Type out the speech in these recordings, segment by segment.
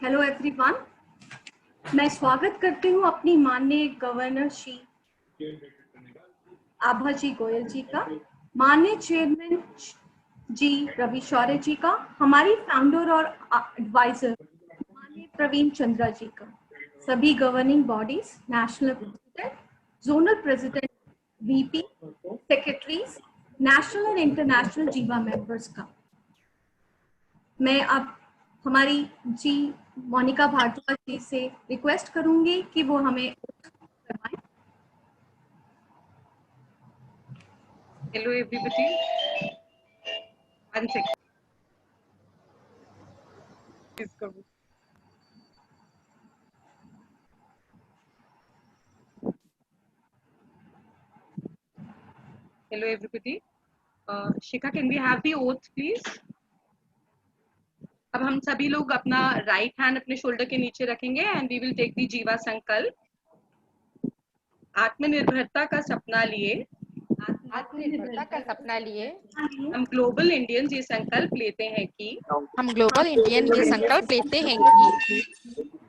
Hello everyone, मैं स्वागत करती हूँ अपनी माननीय गवर्नर श्री आभा जी गोयल जी का, माननीय चेयरमैन जी रवि शौर्य जी का, हमारी फाउंडर और एडवाइजर माननीय प्रवीण चंद्रा जी का, सभी governing bodies, national president, zonal president, VP, secretaries, national और इंटरनेशनल जीवा मेंबर्स का। मैं अब हमारी जी मोनिका भारद्वाज जी से रिक्वेस्ट करूंगी कि वो हमें करवाएं। Hello everybody. One second. Please go. Hello everybody. Shikha, can we have the oath please? अब हम सभी लोग अपना राइट हैंड अपने शोल्डर के नीचे रखेंगे and we will take the Jiva Sankalp. आत्मनिर्भरता का सपना लिए हम ग्लोबल इंडियंस ये संकल्प लेते हैं कि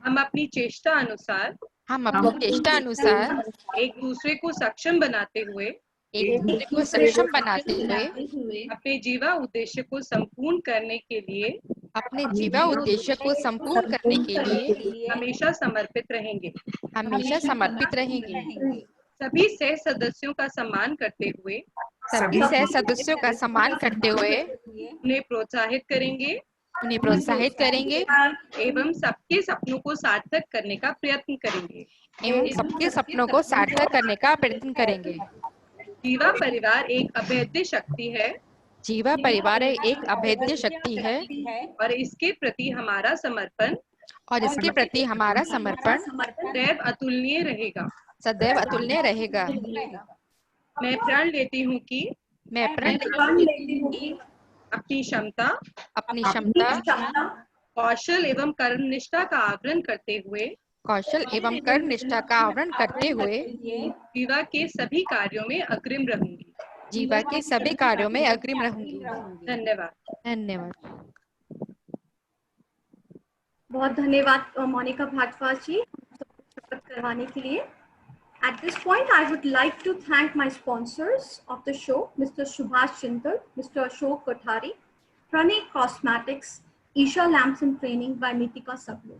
हम अपनी चेष्टा अनुसार एक दूसरे को सक्षम बनाते हुए अपने जीवा उद्देश्य को संपूर्ण करने के लिए हमेशा समर्पित रहेंगे। सभी सह सदस्यों का सम्मान करते हुए उन्हें प्रोत्साहित करेंगे एवं सबके सपनों को सार्थक करने का प्रयत्न करेंगे। जीवा परिवार एक अभेद्य शक्ति है और इसके प्रति हमारा समर्पण सदैव अतुलनीय रहेगा। मैं प्रण लेती हूँ कि अपनी क्षमता, कौशल एवं कर्मनिष्ठा का आवरण करते हुए जीवा के सभी कार्यों में अग्रिम रहूंगी। धन्यवाद। बहुत धन्यवाद मोनिका भारद्वाज जी शपथ करवाने के लिए। At this point, I would like to thank my sponsors of the show, Mr. Subhash Chintal, Mr. Ashok Kothari, Pranay Cosmetics, Isha Lamps and Training by Nitika Sablo.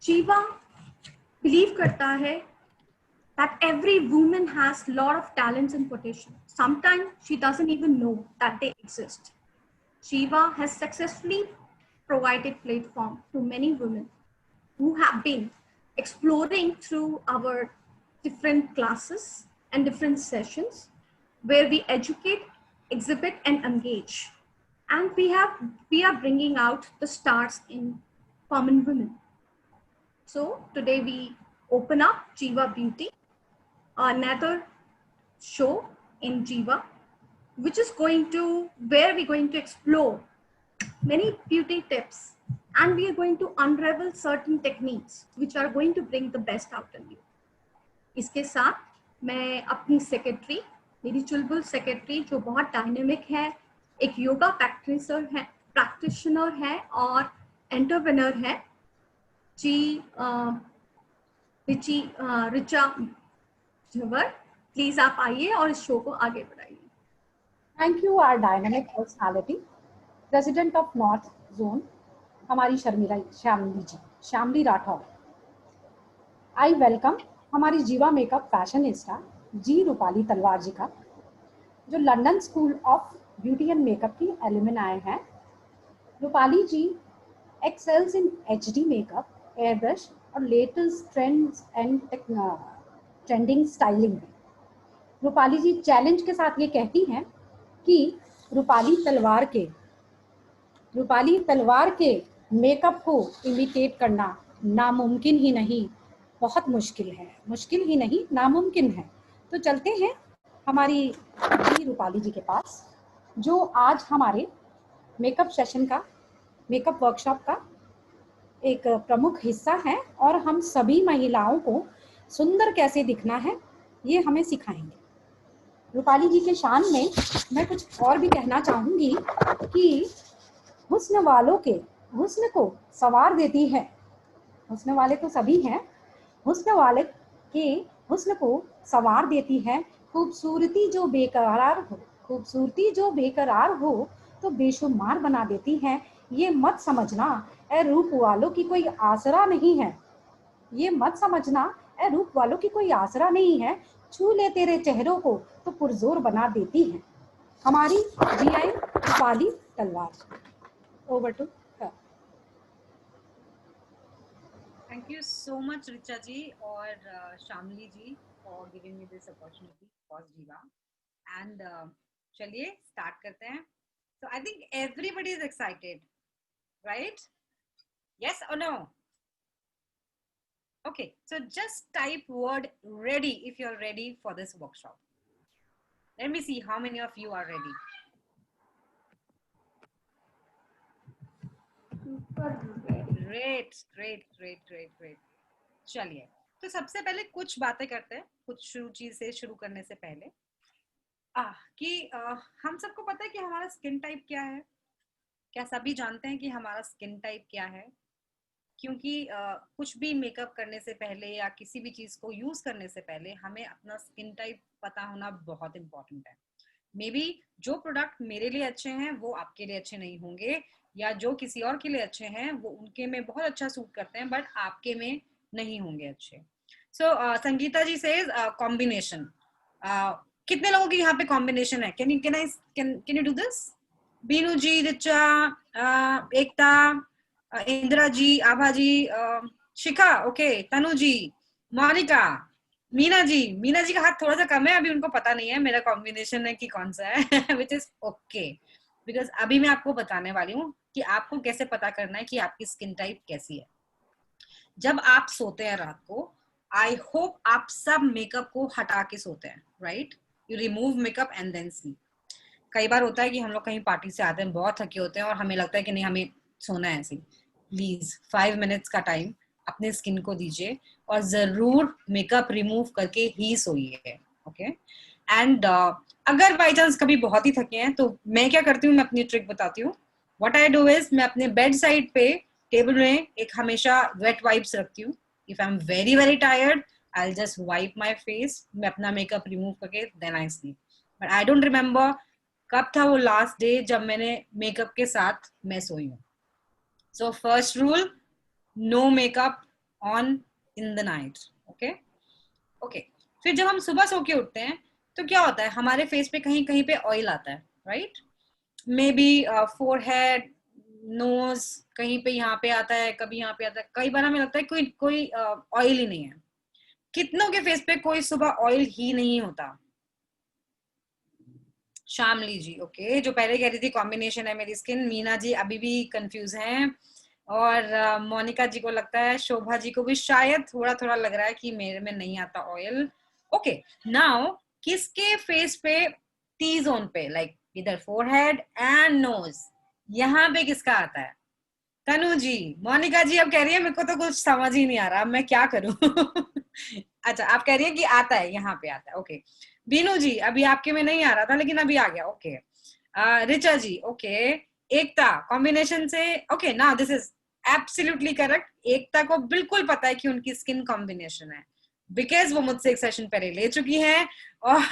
Jiva believe करता है that every woman has lot of talents and potential. Sometimes she doesn't even know that they exist. Jiva has successfully provided platform to many women who have been exploring through our different classes and different sessions where we educate, exhibit and engage. And we are bringing out the stars in common women. So today we open up Jiva Beauty, another show in Jiva, where we're going to explore many beauty tips and we are going to unravel certain techniques which are going to bring the best out in you. इसके साथ मैं अपनी secretary, मेरी चुलबुल secretary जो बहुत dynamic है, एक yoga practitioner है और एंटरप्रेन्योर है, जी रिचा झवर, प्लीज आप आइए और इस शो को आगे बढ़ाइए। Thank you our dynamic personality, president of north zone हमारी श्यामली राठौर। आई वेलकम हमारी जीवा मेकअप फैशनिस्टा जी रूपाली तलवार जी का, जो London school of beauty and makeup की एलुमनाई हैं। रूपाली जी एक्सेल्स इन एचडी मेकअप, एयर ब्रश और latest trends and trending styling में। रूपाली जी चैलेंज के साथ ये कहती हैं कि रूपाली तलवार के मेकअप को इमिटेट करना नामुमकिन ही नहीं, बहुत मुश्किल है, मुश्किल ही नहीं नामुमकिन है। तो चलते हैं हमारी जी रूपाली जी के पास, जो आज हमारे मेकअप सेशन का, मेकअप वर्कशॉप का एक प्रमुख हिस्सा है और हम सभी महिलाओं को सुंदर कैसे दिखना है ये हमें सिखाएंगे। रूपाली जी के शान में मैं कुछ और भी कहना चाहूँगी कि हुस्न वालों के हुस्न को संवार देती है। हुस्न वाले तो सभी हैं, हुस्न वाले के हुस्न को संवार देती है। खूबसूरती जो बेकरार हो, खूबसूरती जो बेकरार हो तो बेशुमार बना देती है। ये मत समझना ए रूप वालों की कोई आसरा नहीं है, ये मत समझना ए रूप वालों की कोई आसरा नहीं है। छू ले तेरे चेहरों को तो पुरजोर बना देती है हमारी GI Rupali Talwar. Over to her. Thank you so much, Richa ji or Shamli ji for giving me this opportunity for Jiva. And चलिए start करते हैं. So I think everybody is excited, right? Yes or no? Okay, so just type word ready if you're ready for this workshop. Let me see how many of you are ready. Great. चलिए, तो सबसे पहले कुछ बातें करते हैं, कुछ चीज से शुरू करने से पहले कि हम सबको पता है कि हमारा स्किन टाइप क्या है। क्या सभी जानते हैं कि हमारा स्किन टाइप क्या है? क्योंकि कुछ भी मेकअप करने से पहले या किसी भी चीज को यूज करने से पहले हमें अपना स्किन टाइप पता होना बहुत इंपॉर्टेंट है। मे बी जो प्रोडक्ट मेरे लिए अच्छे हैं वो आपके लिए अच्छे नहीं होंगे, या जो किसी और के लिए अच्छे हैं वो उनके में बहुत अच्छा सूट करते हैं बट आपके में नहीं होंगे अच्छे। सो संगीता जी से कॉम्बिनेशन, कितने लोगों की यहाँ पे कॉम्बिनेशन है? Can you do this? Binu ji, Richa, Ekta, Indira ji, Abha ji, Shikha, okay, Tanu ji, Monika, Meena ji का हाथ थोड़ा सा कम है, अभी उनको पता नहीं है मेरा कॉम्बिनेशन है कि कौन सा है विच इज ओके, बिकॉज अभी मैं आपको बताने वाली हूँ कि आपको कैसे पता करना है कि आपकी स्किन टाइप कैसी है। जब आप सोते हैं रात को, आई होप आप सब मेकअप को हटा के सोते हैं, right? You remove makeup and then sleep. कई बार होता है कि हम लोग कहीं पार्टी से आते हैं, बहुत थके होते हैं और हमें लगता है कि नहीं हमें सोना है ऐसे। प्लीज 5 मिनट्स का टाइम अपने स्किन को दीजिए और जरूर मेकअप रिमूव करके ही सोइए, ओके? एंड अगर बाई चांस कभी बहुत ही थके हैं तो मैं क्या करती हूँ, मैं अपनी ट्रिक बताती हूँ। व्हाट आई डू इज, मैं अपने बेड साइड पे टेबल में एक हमेशा वेट वाइप्स रखती हूँ। If I am very very tired I will just wipe my face, मैं अपना मेकअप रिमूव करके then I sleep. But I don't remember कब था वो लास्ट डे जब मैंने मेकअप के साथ मैं सोई हूँ। So first rule, no makeup on in the night, okay. फिर जब हम सुबह सो के उठते हैं तो क्या होता है, हमारे फेस पे कहीं कहीं पे ऑयल आता है, right? Maybe forehead, nose, कहीं पे यहाँ पे आता है, कभी यहाँ पे आता है। कई बार हमें लगता है कोई ऑयल ही नहीं है। कितनों के फेस पे कोई सुबह ऑयल ही नहीं होता? शामली जी, ओके, जो पहले कह रही थी कॉम्बिनेशन है मेरी स्किन। मीना जी अभी भी कंफ्यूज हैं, और मोनिका जी को लगता है, शोभा जी को भी शायद थोड़ा थोड़ा लग रहा है कि मेरे में नहीं आता ऑयल। ओके, नाउ किसके फेस पे टी जोन पे, लाइक इधर फोरहेड एंड नोज, यहाँ पे किसका आता है? तनु जी, मोनिका जी अब कह रही है मेरे को तो कुछ समझ ही नहीं आ रहा, मैं क्या करूं? अच्छा, आप कह रही है कि आता है, यहाँ पे आता है, ओके। बीनू जी, अभी आपके में नहीं आ रहा था लेकिन अभी आ गया, okay. Richa ji, okay. Ekta combination से, okay, now this is absolutely correct. Ekta को बिल्कुल पता है कि उनकी स्किन कॉम्बिनेशन है, बिकॉज वो मुझसे एक सेशन पहले ले चुकी है। और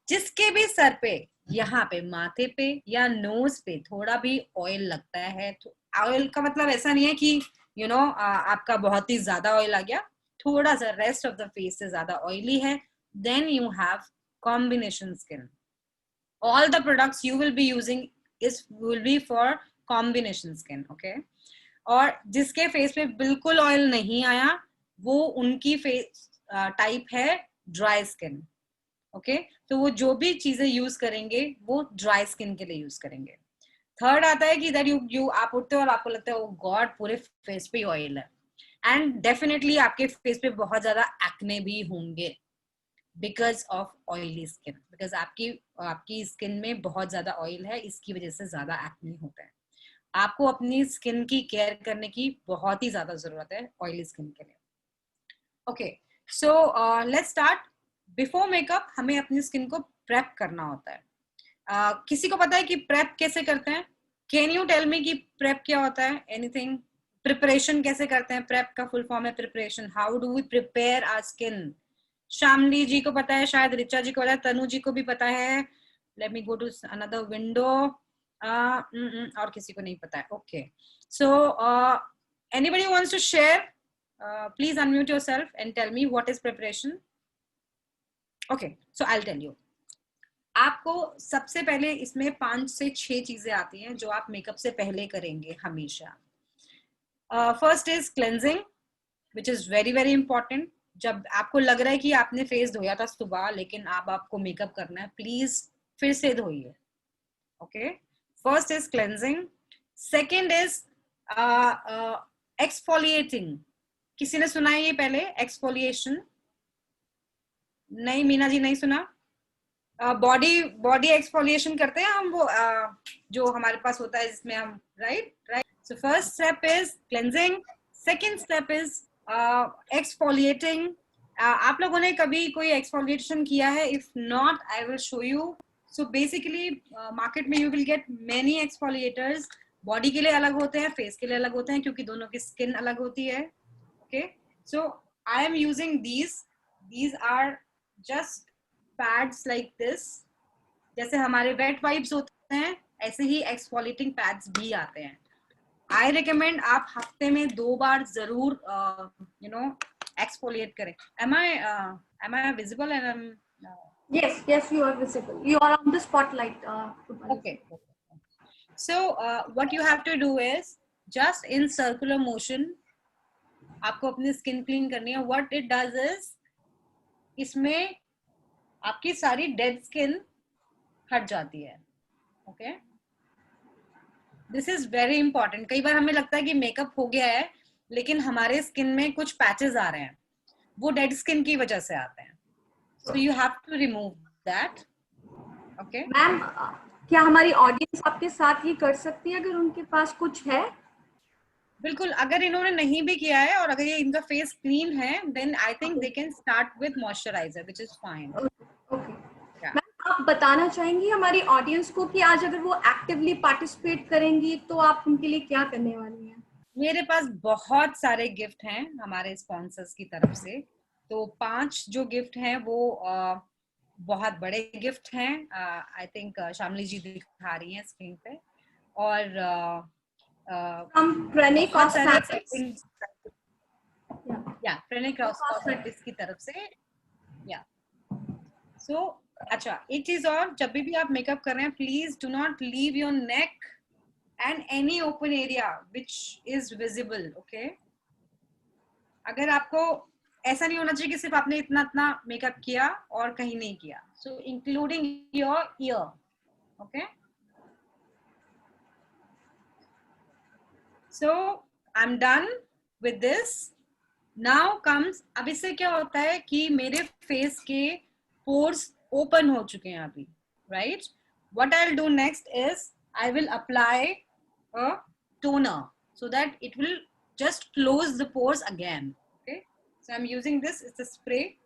जिसके भी सर पे, यहाँ पे माथे पे या नोज पे थोड़ा भी ऑयल लगता है, तो ऑयल का मतलब ऐसा नहीं है कि यू नो आपका बहुत ही ज्यादा ऑयल आ गया, थोड़ा सा रेस्ट ऑफ द फेस से ज्यादा ऑयली है, then you have combination skin. All the products you will be using will be for combination skin, okay? और जिसके फेस पे बिल्कुल ऑयल नहीं आया वो उनकी फेस टाइप है ड्राई स्किन, ओके? तो वो जो भी चीजें यूज करेंगे वो ड्राई स्किन के लिए यूज करेंगे। थर्ड आता है कि दैट यू आप उठते हो और आपको लगता है ओ गॉड पूरे फेस पे ऑयल है, एंड डेफिनेटली आपके फेस पे बहुत ज्यादा एक्ने भी होंगे because of oily skin, because आपकी स्किन में बहुत ज्यादा ऑयल है, इसकी वजह से ज्यादा एक्ने होता है। आपको अपनी स्किन की केयर करने की बहुत ही ज्यादा जरूरत है ऑयली स्किन के लिए, okay? So let's start. Before makeup हमें अपनी स्किन को प्रेप करना होता है। किसी को पता है कि प्रेप कैसे करते हैं? कैन यू टेल मी कि प्रेप क्या होता है? एनीथिंग? प्रिपरेशन कैसे करते हैं? प्रेप का फुल फॉर्म है preparation. How do we prepare our skin? Shyamli ji को पता है, शायद रिचा जी को पता है, तनु जी को भी पता है. Let me go to another window. और किसी को नहीं पता है. Okay, so anybody wants to share? Please unmute yourself and tell me what is preparation. Okay, so I'll tell you. आपको सबसे पहले इसमें 5 से 6 चीजें आती हैं जो आप मेकअप से पहले करेंगे हमेशा. First is cleansing, which is very very important. जब आपको लग रहा है कि आपने फेस धोया था सुबह लेकिन अब आपको मेकअप करना है, प्लीज फिर से धोइए. Okay, first is cleansing. Second is exfoliating. किसी ने सुना है ये पहले एक्सफोलिएशन? नहीं, मीना जी नहीं सुना. बॉडी एक्सफोलिएशन करते हैं हम, वो जो हमारे पास होता है जिसमें हम right. So first step is cleansing, second step is exfoliating. आप लोगों ने कभी कोई एक्सफोलिएशन किया है? If not, I will show you. So basically market में you will get many exfoliators. Body के लिए अलग होते हैं, फेस के लिए अलग होते हैं, क्योंकि दोनों की स्किन अलग होती है. Okay, so I am using these are just pads like this. जैसे हमारे वेट वाइप्स होते हैं ऐसे ही एक्सफोलिएटिंग पैड्स भी आते हैं. आई रिकमेंड आप हफ्ते में 2 बार जरूर एक्सफोलिएट करें. Am I visible? And Yes, you are visible. You are on the spotlight. Okay. So what you have to do is just in circular motion आपको अपनी स्किन क्लीन करनी है. What it does is इसमें आपकी सारी dead skin हट जाती है. Okay, this is very important. कई बार हमें लगता है कि मेकअप हो गया है लेकिन हमारे स्किन में कुछ पैचेस आ रहे हैं, वो डेड स्किन की वजह से आते हैं. So you have to remove that. Okay ma'am, क्या हमारी ऑडियंस आपके साथ ये कर सकती है अगर उनके पास कुछ है? बिल्कुल. अगर इन्होंने नहीं भी किया है और अगर ये इनका फेस क्लीन है, then I think they can start with moisturiser, which is fine. Okay ma'am, आप बताना चाहेंगी हमारी ऑडियंस को कि आज अगर वो एक्टिवली पार्टिसिपेट करेंगी तो आप उनके लिए क्या करने वाली हैं? मेरे पास बहुत सारे गिफ्ट हैं हमारे स्पॉन्सर्स की तरफ से. तो 5 जो गिफ्ट हैं वो बहुत बड़े गिफ्ट हैं. आई थिंक श्यामली जी दिखा रही हैं स्क्रीन पे. और प्रणय कॉस्मेटिक्स की तरफ से. या सो अच्छा, एक चीज और, जब भी आप मेकअप कर रहे हैं, please do not leave your neck and any open area which is visible. Okay, अगर आपको ऐसा नहीं होना चाहिए कि सिर्फ आपने इतना मेकअप किया और कहीं नहीं किया. So including your ear. Okay, so I'm done with this. Now comes, अब इससे क्या होता है कि मेरे फेस के pores open हो चुके हैं अभी, right? What I'll do next is I will apply a toner so that it will just close the pores again. Okay, so I'm using this. It's a spray.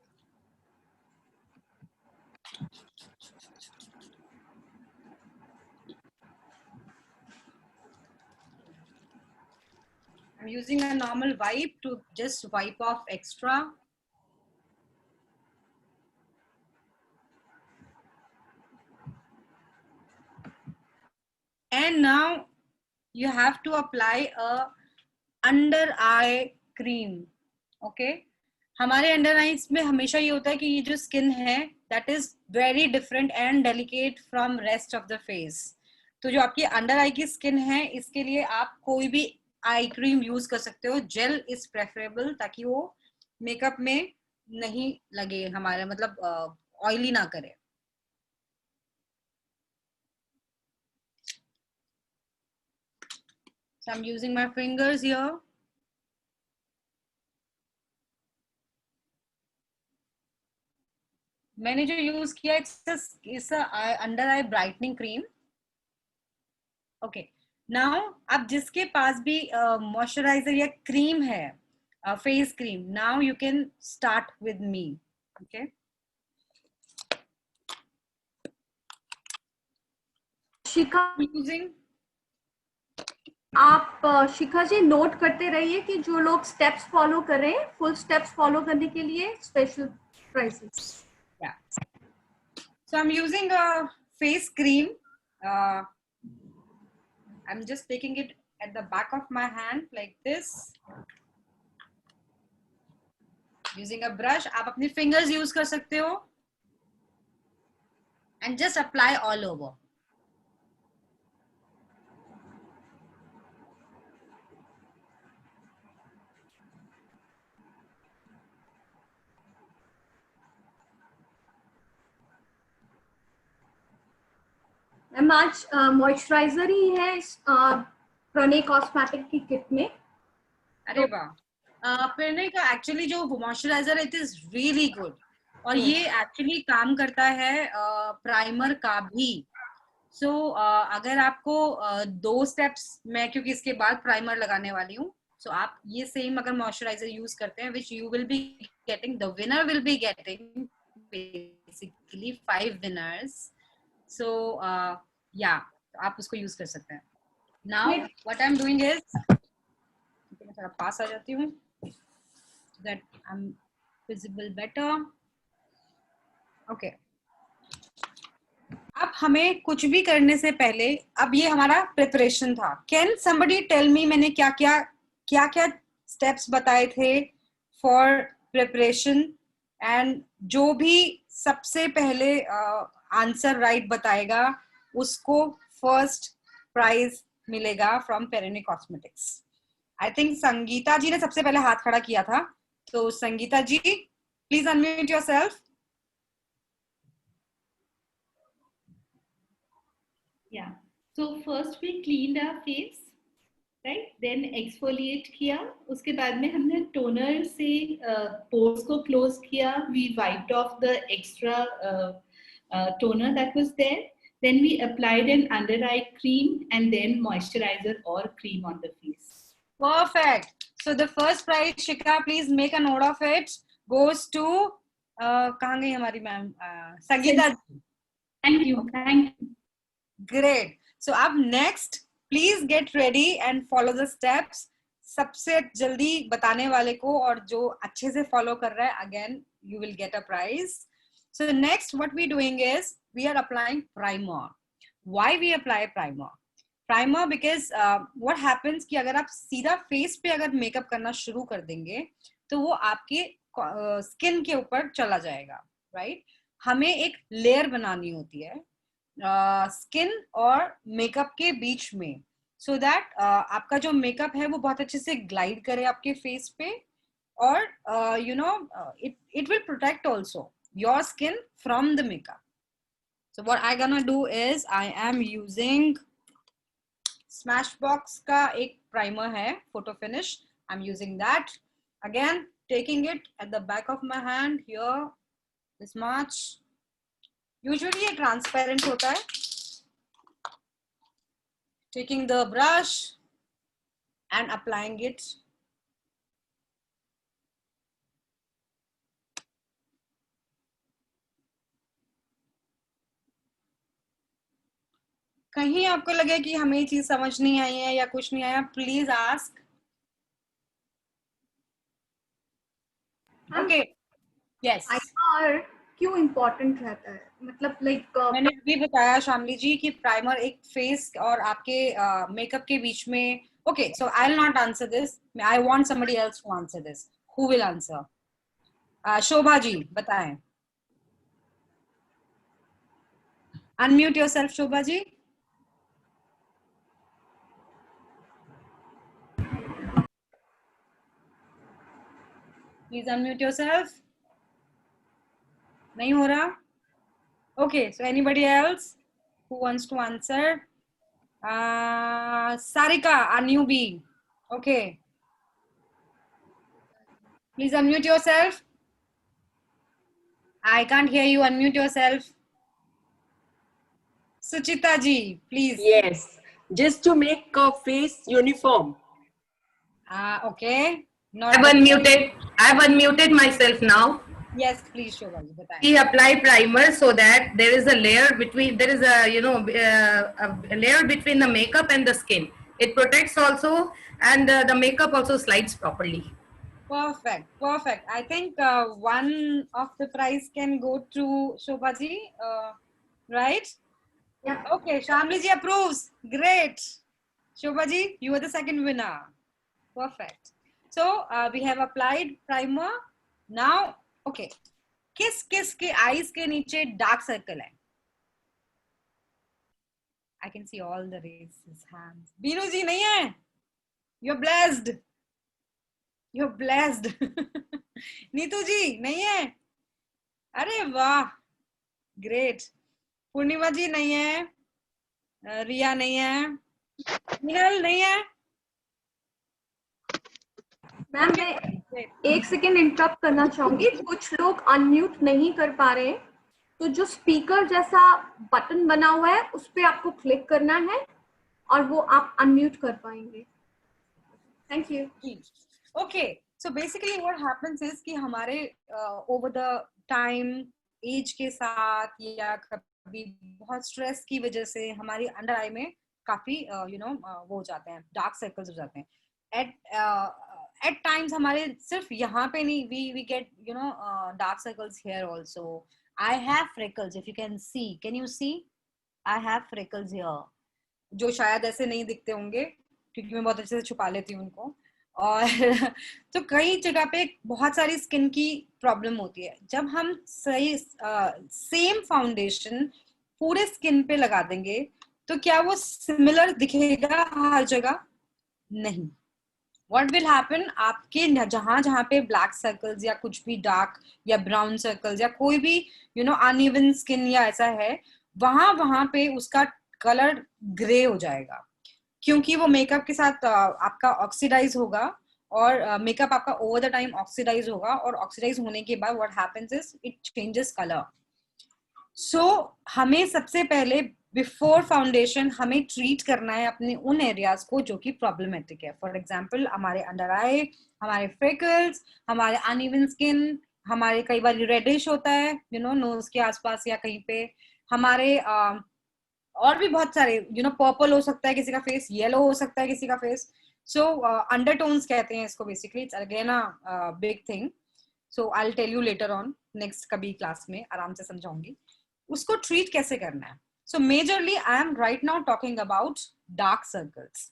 I'm using a normal wipe to just wipe off extra. And now you have to apply a under eye cream. Okay, हमारे under eyes में हमेशा ये होता है कि ये जो skin है that is very different and delicate from rest of the face. तो जो आपकी अंडर आई की स्किन है, इसके लिए आप कोई भी आई क्रीम यूज कर सकते हो. जेल इज प्रेफरेबल ताकि वो मेकअप में नहीं लगे, हमारा मतलब ऑयली ना करे. So I'm using my fingers here. मैंने जो यूज किया it's under I brightening cream. Okay, now अब जिसके पास भी मॉइस्चराइजर या क्रीम है, face cream, now you can start with me. Okay, Shikha, using आप शिखा जी नोट करते रहिए कि जो लोग स्टेप्स फॉलो कर रहे हैं, फुल स्टेप्स फॉलो करने के लिए special prices. Yeah. So I'm using a face cream. I'm just taking it at the back of my hand like this. Using a brush. आप अपनी fingers use कर सकते हो. And just apply all over. Ma'am आज moisturiser ही है इस Pranay cosmetic की kit में. अरे वाह. प्रणय का एक्चुअली जो moisturiser it is really good. और ये एक्चुअली काम करता है प्राइमर का भी. सो अगर आपको 2 स्टेप्स मैं क्योंकि इसके बाद प्राइमर लगाने वाली हूँ, सो आप ये सेम अगर मॉइस्चराइजर यूज करते हैं which you will be getting, the winner will be getting basically 5 winners. So या आप उसको यूज कर सकते हैं. Now what I am doing is, मैं थोड़ा पास आ जाती हूँ that I am visible better. Okay. अब हमें कुछ भी करने से पहले, अब ये हमारा प्रिपरेशन था. कैन समबडी टेल मी मैंने क्या क्या स्टेप्स बताए थे फॉर प्रिपरेशन? एंड जो भी सबसे पहले आंसर राइट बताएगा उसको फर्स्ट प्राइज मिलेगा फ्रॉम पेरेनी cosmetics. I think Sangeeta ji ने सबसे पहले हाथ खड़ा किया था, तो Sangeeta ji please unmute yourself. Yeah. So first we cleaned our face, right? Then exfoliate किया. उसके बाद में हमने toner से pores को close किया. We wiped off the extra toner that was there. Then we applied an under eye cream and then moisturizer or cream on the face. Perfect. So the first prize, Shikha, please make a note of it, goes to कहाँ गई हमारी ma'am? Sangeeta. Thank you. Thank you. Great. So up next, please get ready and follow the steps. सबसे जल्दी बताने वाले को और जो अच्छे से follow कर रहा है, again you will get a prize. So next, what we doing is we are applying primer. Why we apply primer? Primer because what happens कि अगर आप सीधा face पे अगर makeup करना शुरू कर देंगे तो वो आपके skin के ऊपर चला जाएगा, right? हमें एक layer बनानी होती है स्किन और मेकअप के बीच में, सो दैट आपका जो मेकअप है वो बहुत अच्छे से ग्लाइड करे आपके फेस पे, और you know it will protect also your skin from the makeup. So what I gonna do is I am using Smashbox का एक प्राइमर है photo finish. I am using that. Again taking it at the back of my hand here this much. Usually ये transparent होता है. Taking the brush and applying it. कहीं आपको लगे कि हमें ये चीज समझ नहीं आई है या कुछ नहीं आया, please ask. Okay. Yes. Primer क्यों इम्पोर्टेंट रहता है? मतलब लाइक मैंने अभी बताया शामली जी कि प्राइमर एक फेस और आपके मेकअप के बीच में. Okay, so I will not answer this. I want somebody else to answer this. Who will answer? Shobha ji बताएं. Unmute yourself Shobha ji. Please unmute yourself. नहीं हो रहा. Okay, so anybody else who wants to answer? Sarika, a newbie. Okay. Please unmute yourself. I can't hear you. Unmute yourself. Suchita ji, please. Yes, just to make a face uniform. Okay. I've unmuted myself now. Yes, please, Shobha ji, बताएं. We apply primer so that there is a layer between, there is a, you know, a layer between the makeup and the skin. It protects also, and the makeup also slides properly. Perfect, perfect. I think one of the prize can go to Shobha ji, right? Yeah. Okay, Shamli ji approves. Great. Shobha ji, you are the second winner. Perfect. So we have applied primer. Now, okay. किस किस के eyes के नीचे dark circle है? I can see all the raised hands. Binu जी नहीं है? You're blessed. You're blessed. Neetu जी नहीं है? अरे वाह, ग्रेट. पूर्णिमा जी नहीं है, रिया नहीं है, मीनल नहीं है. मैम मैं एक सेकेंड इंटरप्ट करना चाहूंगी. कुछ लोग अनम्यूट नहीं कर पा रहे हैं, तो जो स्पीकर जैसा बटन बना हुआ है उस पे आपको क्लिक करना है और वो आप अनम्यूट कर पाएंगे. Thank you. Okay, so basically what happens is कि हमारे over the time एज के साथ या कभी बहुत स्ट्रेस की वजह से हमारी अंडर आई में काफी वो हो जाते हैं, डार्क सर्कल्स हो जाते हैं. एट टाइम्स हमारे सिर्फ यहाँ पे नहीं, we get dark circles here also. I have freckles, if you can see, can you see? I have freckles here, जो शायद ऐसे नहीं दिखते होंगे क्योंकि मैं बहुत अच्छे से छुपा लेती हूँ उनको. और तो कई जगह पे बहुत सारी स्किन की प्रॉब्लम होती है. जब हम सही सेम फाउंडेशन पूरे स्किन पे लगा देंगे तो क्या वो सिमिलर दिखेगा हर जगह? नहीं. व्हाट विल हैपन, आपके जहां जहां पे ब्लैक सर्कल्स या कुछ भी डार्क या ब्राउन सर्कल्स या कोई भी अनइवन स्किन या ऐसा है, वहां पे उसका कलर ग्रे हो जाएगा, क्योंकि वो मेकअप के साथ आपका ऑक्सीडाइज होगा और मेकअप आपका ओवर द टाइम ऑक्सीडाइज होगा, और ऑक्सीडाइज होने के बाद what happens is it changes colour. So हमें सबसे पहले बिफोर फाउंडेशन हमें ट्रीट करना है अपने उन एरियाज को जो कि प्रॉब्लमेटिक है. फॉर एग्जांपल हमारे अंडर आई, हमारे फ्रेकल्स, हमारे अनइवन स्किन, हमारे कई बार रेडिश होता है नोज के आसपास या कहीं पे, हमारे और भी बहुत सारे पर्पल हो सकता है किसी का फेस, येलो हो सकता है किसी का फेस. सो अंडरटोन्स कहते हैं इसको. Basically it's again a big thing. So I will tell you later on, next कभी क्लास में आराम से समझाऊंगी उसको ट्रीट कैसे करना है. So majorly I am right now talking about dark circles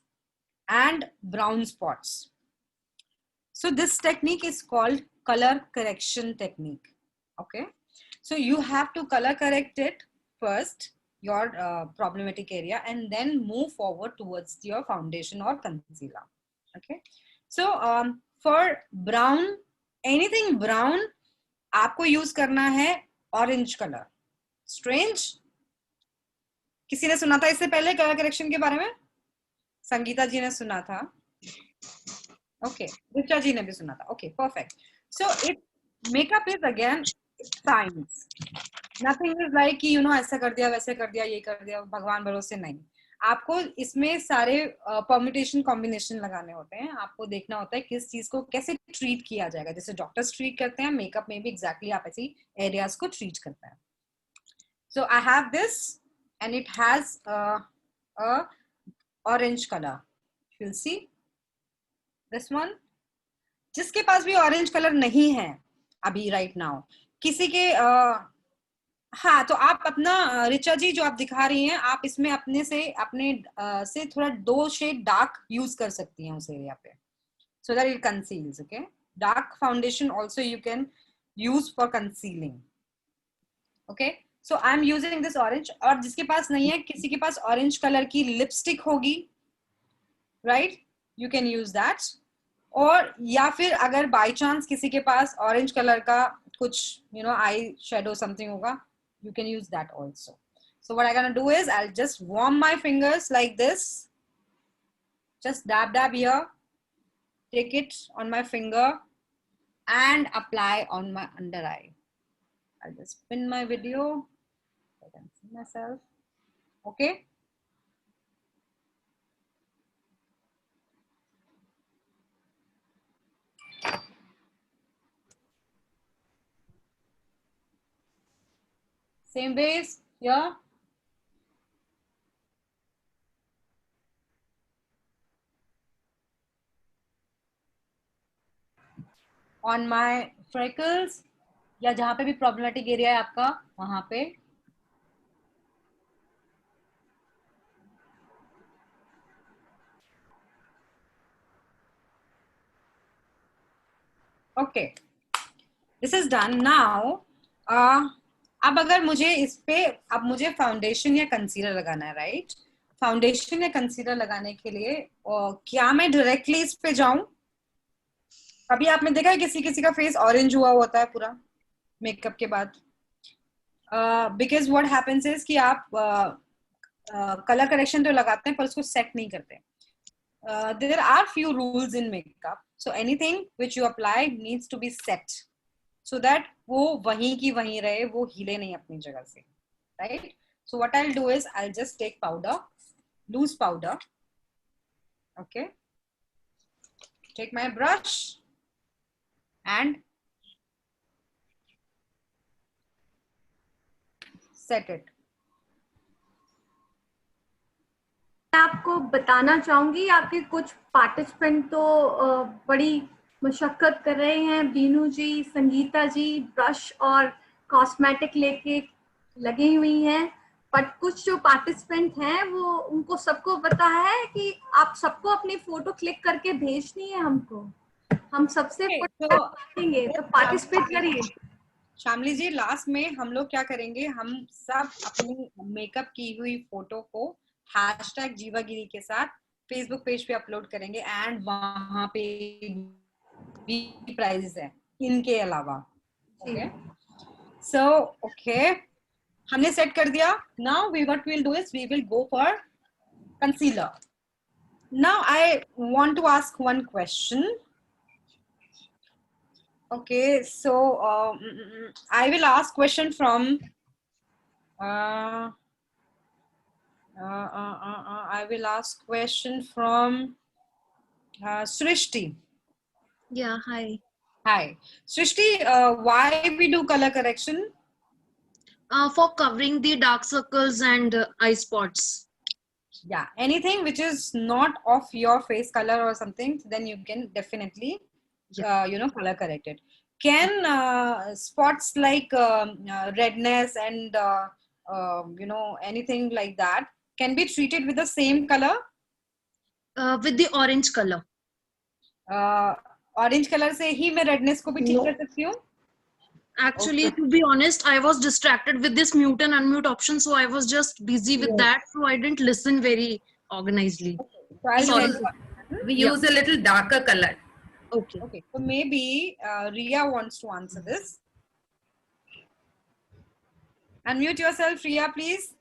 and brown spots. So this technique is called color correction technique. Okay, so you have to color correct it first, your problematic area, and then move forward towards your foundation or concealer. Okay, so for brown, anything brown आपको use करना है orange colour. Strange, किसी ने सुना था इससे पहले colour correction के बारे में? संगीता जी ने सुना था. ओके, रिचा जी ने भी सुना था. Okay, perfect. So it makeup is again science. Nothing is like कि ऐसा कर दिया, वैसे कर दिया, ये कर दिया, भगवान भरोसे नहीं. आपको इसमें सारे परम्यूटेशन कॉम्बिनेशन लगाने होते हैं. आपको देखना होता है किस चीज को कैसे ट्रीट किया जाएगा. जैसे डॉक्टर्स ट्रीट करते हैं, मेकअप में भी एग्जैक्टली आप ऐसी एरियाज को ट्रीट करते हैं. So I have this and it has a orange colour. You will see this one. जिसके पास भी ऑरेंज कलर नहीं है अभी राइट नाउ, किसी के हाँ, तो आप अपना रिचा जी जो आप दिखा रही हैं, आप इसमें अपने से थोड़ा 2 शेड डार्क यूज कर सकती हैं उस एरिया पे, so that it conceals. Okay, dark foundation also you can use for concealing. Okay, so I am using this orange. और जिसके पास नहीं है, किसी के पास ऑरेंज कलर की लिपस्टिक होगी, right, you can use that. और या फिर अगर बाय चांस किसी के पास ऑरेंज कलर का कुछ आई शेडो समथिंग होगा, you can use that also. So what I'm gonna do is I'll just warm my fingers like this, just dab here, take it on my finger and apply on my under eye. I'll just spin my video so I can see myself. Okay, same base here. on my freckles या जहाँ पे भी problematic area है आपका वहाँ पे. Okay, this is done now. अब अगर मुझे इस पे अब मुझे फाउंडेशन या कंसीलर लगाना है, राइट? फाउंडेशन या कंसीलर लगाने के लिए क्या मैं डायरेक्टली इस पे जाऊं? अभी आपने देखा है किसी किसी का फेस ऑरेंज हुआ होता है पूरा मेकअप के बाद. बिकॉज व्हाट हैपेंस इज कि आप कलर करेक्शन तो लगाते हैं पर उसको सेट नहीं करते. There are few rules in makeup, so anything which you apply needs to be set so that वो वहीं की वहीं रहे, वो हिले नहीं अपनी जगह से, right? So what I'll do is I'll just take powder, loose powder, okay? Take my brush and set it. मैं आपको बताना चाहूंगी, आपके कुछ पार्टिसिपेंट तो बड़ी मशक्कत कर रहे हैं. बीनू जी, संगीता जी ब्रश और कॉस्मेटिक लेके लगी हुई हैं, बट कुछ जो पार्टिसिपेंट हैं वो उनको सबको पता है कि आप सबको अपनी फोटो क्लिक करके भेजनी है हमको. हम सबसे देंगे तो पार्टिसिपेट करिए. शामली जी, लास्ट में हम लोग क्या करेंगे, हम सब अपनी मेकअप की हुई फोटो को हैशटैग जीवागिरी के साथ फेसबुक पेज पे अपलोड करेंगे एंड वहां पे भी प्राइजेस है इनके अलावा. ओके, सो ओके, हमने सेट कर दिया. Now we what we will do is we will go for concealer. Now I want to ask one question. Okay, so I will ask question from I will ask question from Srishti. Yeah, hi. Hi, Srishti. Why we do color correction? For covering the dark circles and eye spots. Yeah, anything which is not of your face color or something, then you can definitely color correct it. Can spots like redness and anything like that can be treated with the same color? With the orange color. Orange color से ही मैं redness को भी ठीक कर सकती हूँ? Actually, to be honest, I was distracted with this mute and unmute option, so I was just busy with that, so I didn't listen very organizedly. So we use a little darker color. Okay. Okay, so maybe Ria wants to answer this. Unmute yourself, Ria, please.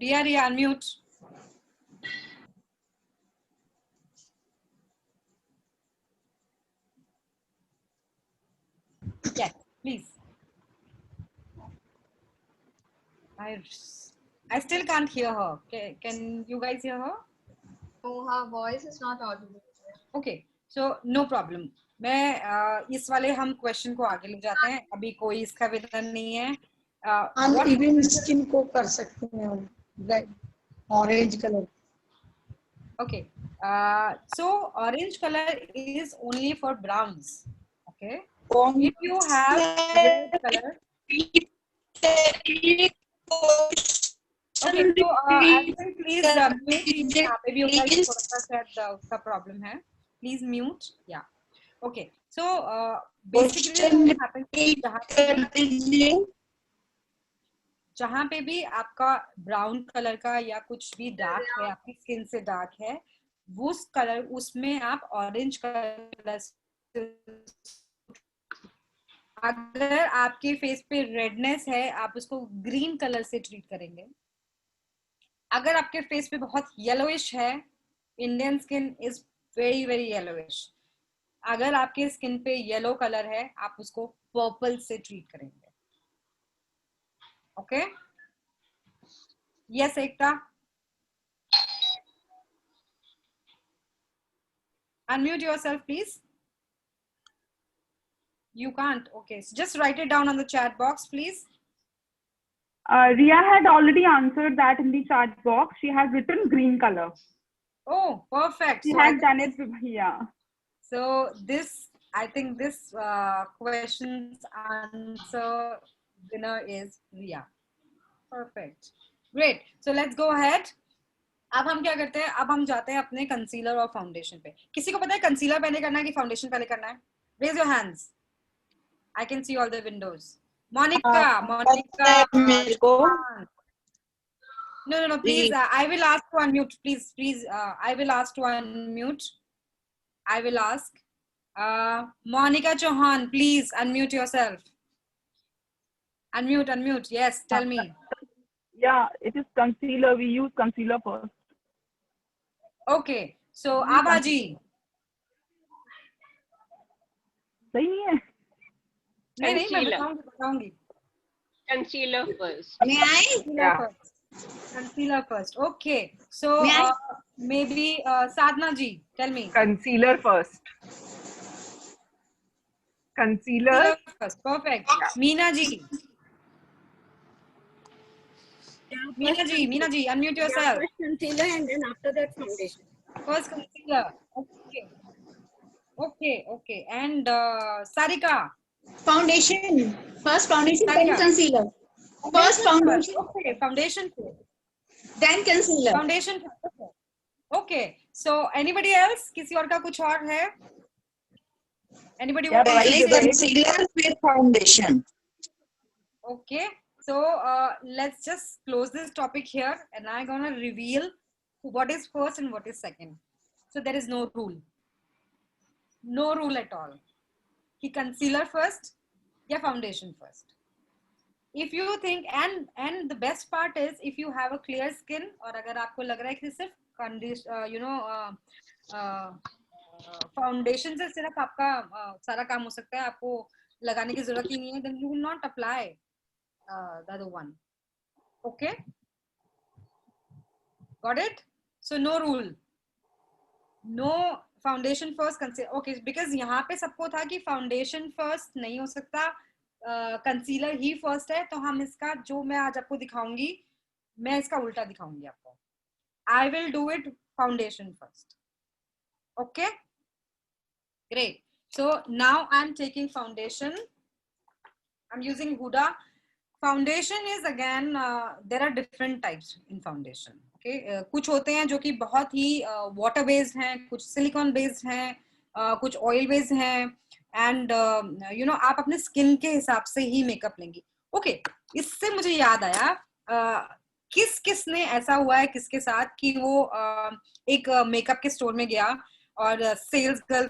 Ria, unmute. Yes, please. I still can't hear her. Can you guys hear her? No, her voice is not audible. Okay, so no problem. मैं इस वाले हम question को आगे ले जाते हैं. अभी कोई इसका विवरण नहीं है. हम इवन स्किन को कर सकते हैं orange colour. Okay, so orange color is only for browns. Okay, if you have red color. Okay, so please mute. यहाँ पे भी होगा कि थोड़ा सा शायद उसका प्रॉब्लम है. Please mute. Yeah. Okay. So basically जहाँ पे भी आपका ब्राउन कलर का या कुछ भी डार्क है, आपकी स्किन से डार्क है, वो कलर उसमें आप ऑरेंज कलर. अगर आपके फेस पे रेडनेस है, आप उसको ग्रीन कलर से ट्रीट करेंगे. अगर आपके फेस पे बहुत येलोइश है, Indian skin is very very yellowish. अगर आपके स्किन पे येलो कलर है, आप उसको पर्पल से ट्रीट करेंगे. Okay, yes Ekta. Unmute yourself, please. You can't. Okay, so just write it down on the chat box, please. Ria had already answered that in the chat box. She has written green color. Oh, perfect. She So had done it. Yeah. So this, I think this question's answer winner is Ria. Perfect. Great. So let's go ahead. अब हम क्या करते हैं, अब हम जाते हैं अपने कंसीलर और फाउंडेशन पे. किसी को पता है कंसीलर पहले करना है कि फाउंडेशन पहले करना है? Raise your hands. I can see all the windows. Monica, Monica. मेरे को. No. Please, I will ask to unmute. Please. I will ask to unmute. I will ask. Monica Chauhan, please unmute yourself. Unmute. Yes, tell me. Yeah, it is concealer. We use concealer first. Okay. So, Abaji. सही नहीं है? नहीं, मैं बताऊंगी. Concealer first. May I? Concealer first. Okay. So, maybe Sadhna ji, tell me. Concealer first. Concealer first. Perfect. Meena ji. Meena ji, unmute yourself. First concealer and then after that foundation. First concealer. Okay. And Sarika. Foundation. First foundation, Sarika. then concealer. First foundation. Okay, foundation. Then concealer. Foundation. Okay. So anybody else? किसी और का कुछ और है? Anybody want to say? Concealer with foundation. Okay. So let's just close this topic here, and I'm gonna reveal what is first and what is second. So there is no rule. No rule at all. कि concealer first या foundation first. If you think, and the best part is if you have a clear skin, और अगर आपको लग रहा है कि सिर्फ फाउंडेशन से सिर्फ आपका सारा काम हो सकता है, आपको लगाने की जरूरत ही नहीं है, then you will not apply the other one. Okay, got it? So no rule, no foundation first, concealer. Okay, because यहाँ पे सबको था कि foundation first नहीं हो सकता, कंसीलर ही फर्स्ट है, तो हम इसका जो मैं आज आपको दिखाऊंगी, मैं इसका उल्टा दिखाऊंगी आपको. I will do it foundation first. Okay, great. So now I'm taking foundation. I'm using Huda. Foundation is again there are different types in foundation. Okay, कुछ होते हैं जो कि बहुत ही water based हैं, कुछ silicone based हैं, कुछ oil based हैं, and आप अपने स्किन के हिसाब से ही मेकअप लेंगी. Okay, इससे मुझे याद आया किसने ऐसा हुआ है किसके साथ कि वो एक मेकअप के स्टोर में गया और सेल्स गर्ल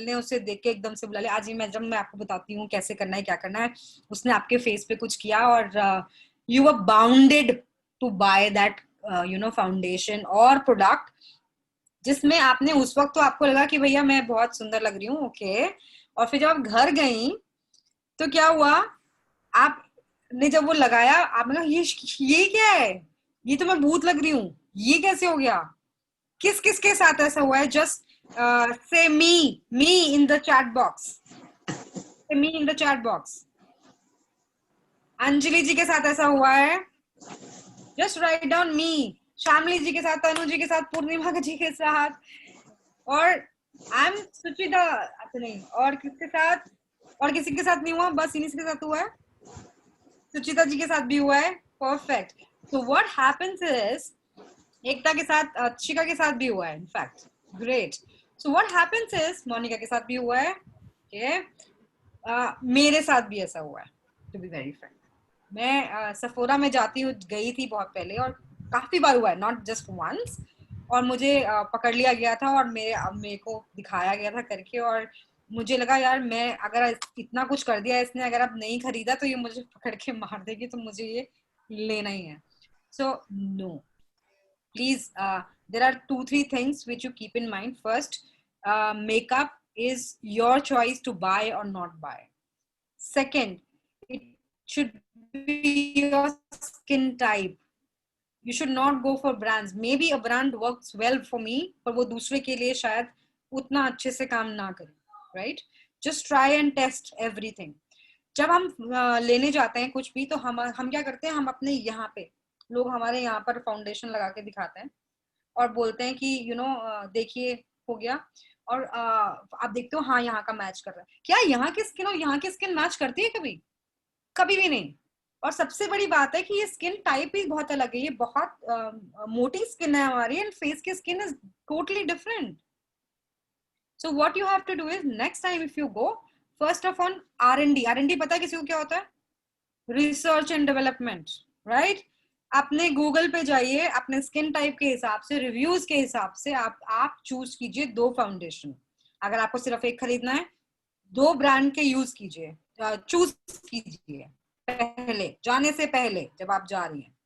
ने उसे देख के एकदम से बुला लिया, आज ही मैं आपको बताती हूँ कैसे करना है क्या करना है. उसने आपके फेस पे कुछ किया और you were bounded to buy that foundation और प्रोडक्ट, जिसमें आपने उस वक्त तो आपको लगा कि भैया मैं बहुत सुंदर लग रही हूँ. ओके, और फिर जब आप घर गई तो क्या हुआ, आपने जब वो लगाया आपने कहा ये क्या है, ये तो मैं भूत लग रही हूँ, ये कैसे हो गया. किस के साथ ऐसा हुआ है? Just say me in the chat box. Me in the chat box. Anjali ji के साथ ऐसा हुआ है? Just write down me. Shyamali ji के साथ, तनु जी के साथ, पूर्णिमा जी के साथ, और आई एम सुचिता. अच्छा नहीं, और किसके साथ? और किसी के साथ नहीं हुआ, बस इन्हीं के साथ हुआ है. सुचिता जी के साथ भी हुआ है. Perfect. So what happens is, Ekta के साथ, अक्षिका के साथ भी हुआ है in fact. Great. So what happens is, Monika के साथ भी हुआ है. मेरे साथ भी ऐसा हुआ है. टू बी वेरी फ्रैंक, मैं सफोरा में गई थी बहुत पहले और काफी बार हुआ है, नॉट जस्ट वंस, और मुझे पकड़ लिया गया था और मेरे को दिखाया गया था करके, और मुझे लगा यार मैं अगर इतना कुछ कर दिया इसने, अगर अब नहीं खरीदा तो ये मुझे पकड़ के मार देगी, तो मुझे ये लेना ही है. So no, please, there are 2-3 things which you keep in mind. First, makeup is your choice to buy or not buy. Second, it should be your skin type. You should not go for brands. Maybe a brand works well for me, पर वो दूसरे के लिए शायद उतना अच्छे से काम ना करे. Right? Just try and test everything. जब हम लेने जाते हैं कुछ भी तो हम क्या करते हैं, हम अपने यहाँ पे, लोग हमारे यहाँ पर फाउंडेशन लगा के दिखाते हैं और बोलते हैं कि यू नो देखिए हो गया, और आप देखते हो हाँ यहाँ का मैच कर रहा है। क्या यहाँ की स्किन और यहाँ की स्किन मैच करती है? कभी कभी भी नहीं। और सबसे बड़ी बात है कि ये स्किन टाइप ही बहुत अलग है, ये बहुत मोटी स्किन है हमारी, एंड फेस की skin is totally different. So what you have to do is next time if you go, first of on R&D। R&D पता है किसी को क्या होता है? Research and development, right? अपने गूगल पे जाइए, अपने स्किन टाइप के हिसाब से, रिव्यूज के हिसाब से आप चूज कीजिए 2 फाउंडेशन। अगर आपको सिर्फ एक खरीदना है, 2 ब्रांड के यूज कीजिए, चूज कीजिए पहले, जाने से पहले जब आप जा रही हैं।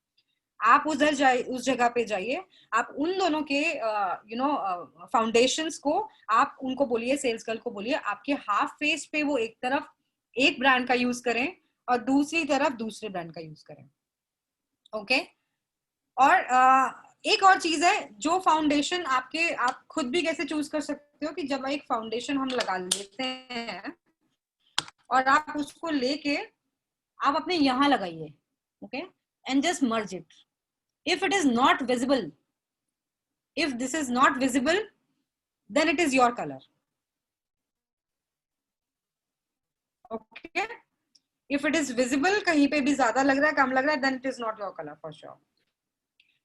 आप उधर जाइए, उस जगह पे जाइए, आप उन दोनों के यू नो फाउंडेशंस को आप उनको बोलिए, सेल्स गर्ल को बोलिए आपके हाफ फेस पे वो एक तरफ एक ब्रांड का यूज करें और दूसरी तरफ दूसरे ब्रांड का यूज करें। ओके और एक और चीज है, जो फाउंडेशन आप खुद भी कैसे चूज कर सकते हो कि जब एक फाउंडेशन हम लगा लेते हैं और आप उसको लेके आप अपने यहाँ लगाइए, okay, and just merge it. If it is not visible, if this is not visible, then it is your colour, okay. If it is visible, कहीं पे भी ज्यादा लग रहा है, कम लग रहा है, then it is not your colour for sure.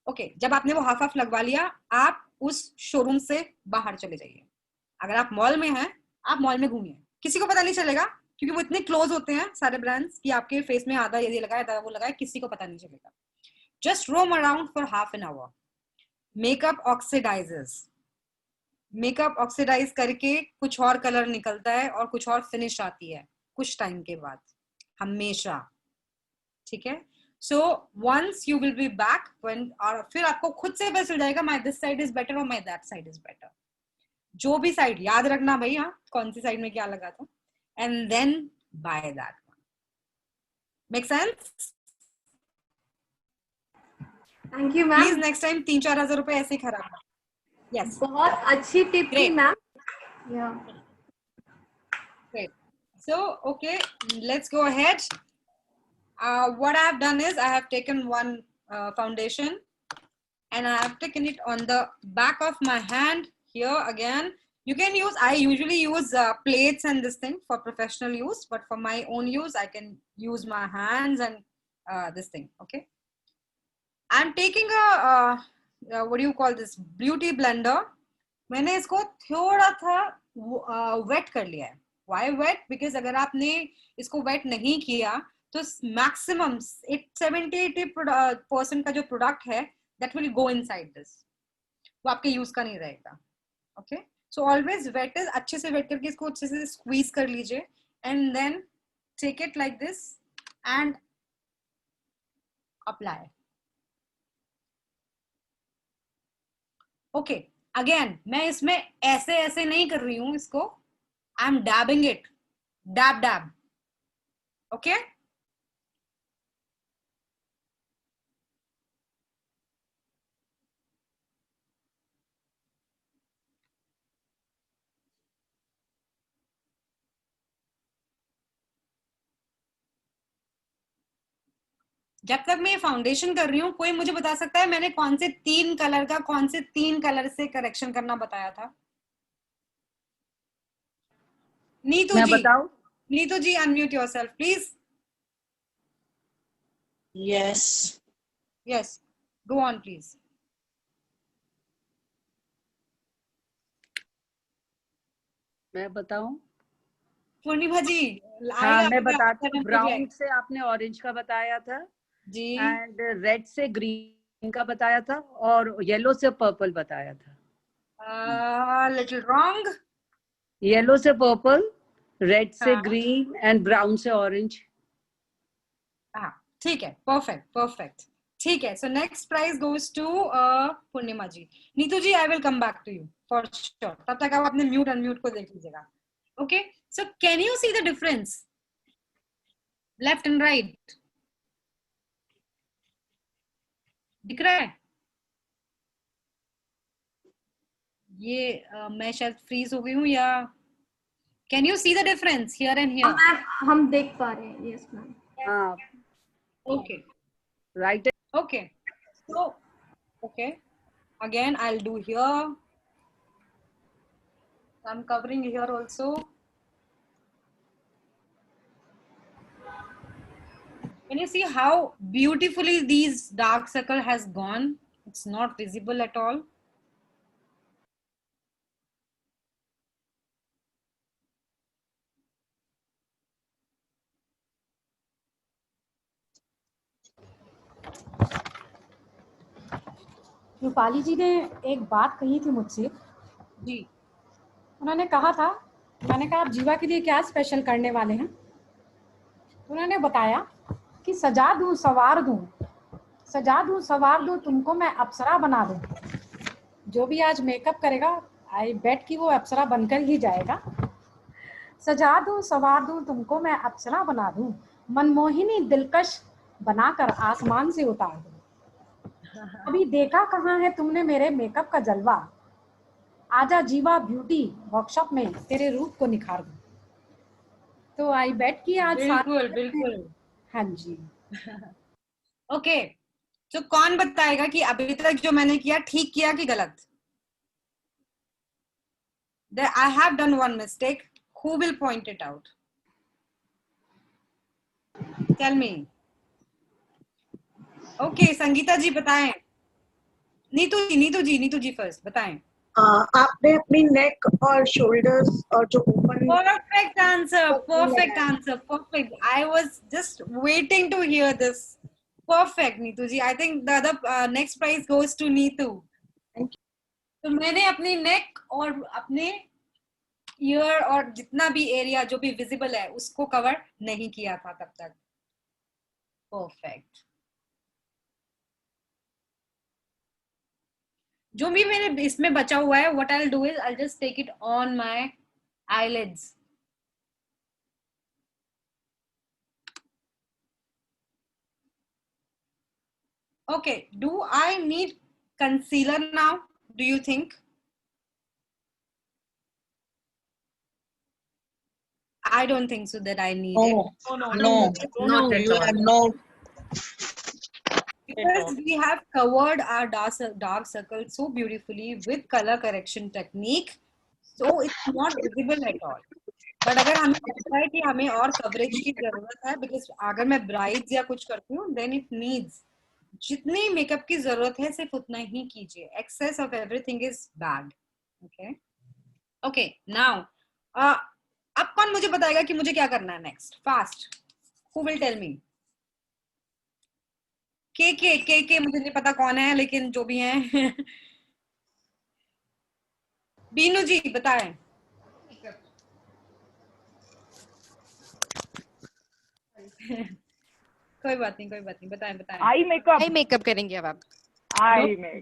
Okay, जब आपने वो हाफ लगवा लिया, आप उस शोरूम से बाहर चले जाइए। अगर आप मॉल में हैं, आप मॉल में घूमिए, किसी को पता नहीं चलेगा क्योंकि वो इतने क्लोज होते हैं सारे ब्रांड्स कि आपके फेस में आधा ये लगाया, आधा वो लगाया, किसी को पता नहीं चलेगा। Just roam around for half an hour. Makeup oxidises, makeup oxidise करके कुछ और कलर निकलता है और कुछ और फिनिश आती है कुछ टाइम के बाद, हमेशा, ठीक है। So once you will be back when, और फिर आपको खुद से पता चल जाएगा my this side is better और my that side is better. जो भी साइड, याद रखना भाई, हाँ कौन सी साइड में क्या लगा था, and then buy that. Make sense? Thank you ma'am. Please next time 3-4 हजार रुपए ऐसे ही खराब। यस, बहुत अच्छी टिप थी मैम। या great. So okay, let's go ahead. What I have done is I have taken one foundation and I have taken it on the back of my hand here. Again, you can use, I usually use plates and this thing for professional use, but for my own use I can use my hands and this thing. Okay, I'm taking a what do you call this, beauty blender. मैंने इसको थोड़ा था wait कर लिया है। Why wet? Because अगर आपने इसको वेट नहीं किया तो मैक्सिमम 70-80% का जो प्रोडक्ट है that will go inside this, वो आपके यूज का नहीं रहेगा। Okay, so always wet is, अच्छे से वेट करके इसको अच्छे से स्क्वीज कर लीजिए and then take it like this and apply. Okay, again मैं इसमें ऐसे ऐसे नहीं कर रही हूं इसको, I am dabbing it, dab dab. Okay, जब तक मैं ये फाउंडेशन कर रही हूँ, कोई मुझे बता सकता है मैंने कौन से 3 कलर का, कौन से 3 कलर से करेक्शन करना बताया था? नीतू जी, बताऊं? Neetu ji unmute yourself please. Yes. Yes, go on please. मैं बताऊं? पूर्णिमा जी, हाँ मैं बताती हूँ। ब्राउन से आपने ऑरेंज का बताया था जी, एंड रेड से ग्रीन का बताया था और येलो से पर्पल बताया था। Little wrong. येलो से पर्पल, रेड से ग्रीन एंड ब्राउन से ऑरेंज। हाँ ठीक है, परफेक्ट परफेक्ट, ठीक है। So next prize goes to Purnima ji. Neetu ji I will come back to you for sure, तब तक आप अपने म्यूट अनम्यूट को देख लीजिएगा। Okay, so can you see the difference left and right? दिख रहा है? ये मैं शायद फ्रीज हो गई हूँ या Can you see the difference here and here? हम देख पा रहे हैं. Yes ma'am. हाँ. Okay. Right. Okay. So, okay. Again, I'll do here. I'm covering here also. Can you see how beautifully these dark circle has gone? It's not visible at all. Rupali जी ने एक बात कही थी मुझसे जी. उन्होंने कहा था, मैंने कहा आप जीवा के लिए क्या स्पेशल करने वाले हैं. उन्होंने बताया कि सजा दूं सवार दूं तुमको मैं अप्सरा बना दूं. जो भी आज मेकअप करेगा आई बेट कि वो अप्सरा बनकर ही जाएगा. सजा दूं सवार दूं तुमको मैं अप्सरा बना दूं, मनमोहिनी दिलकश बनाकर आसमान से उतार दूं. अभी देखा कहाँ है तुमने मेरे मेकअप का जलवा, आजा जीवा ब्यूटी वर्कशॉप में तेरे रूप को निखार दूं. तो आई बेट कि आज बिल्कुल. हाँ जी. ओके. तो कौन बताएगा कि अभी तक जो मैंने किया ठीक किया कि गलत? I have done one mistake. Who will point it out? Tell me. Okay, Sangeeta जी बताएं. नीतू जी फर्स्ट बताएं. आपने अपनी नेक और शोल्डर्स और जो open. Perfect answer. Perfect. I was just waiting to hear this. Perfect, Neetu ji. I think the other next prize goes to Neetu. Thank you. तो मैंने अपनी नेक और अपने ईयर और जितना भी एरिया जो भी विजिबल है उसको कवर नहीं किया था तब तक. परफेक्ट. जो भी मेरे इसमें बचा हुआ है, what I'll do is I'll just take it on my eyelids. Okay, do I need concealer now? Do you think? I don't think so that I need it. No, not at all. No. Because we have covered our dark circles so beautifully with color correction technique, so it's not visible at all. But अगर हमें लगता है कि हमें और coverage की जरूरत है, because अगर मैं brides या कुछ करती हूँ, then it needs जितनी makeup की जरूरत है सिर्फ उतना ही कीजिए. Excess of everything is bad. Okay. Now, अब कौन मुझे बताएगा कि मुझे क्या करना है next? Fast. Who will tell me? के मुझे नहीं पता कौन है, लेकिन जो भी हैं. बीनू जी बताएं. कोई बात नहीं बताएं. आई मेकअप करेंगे अब आप.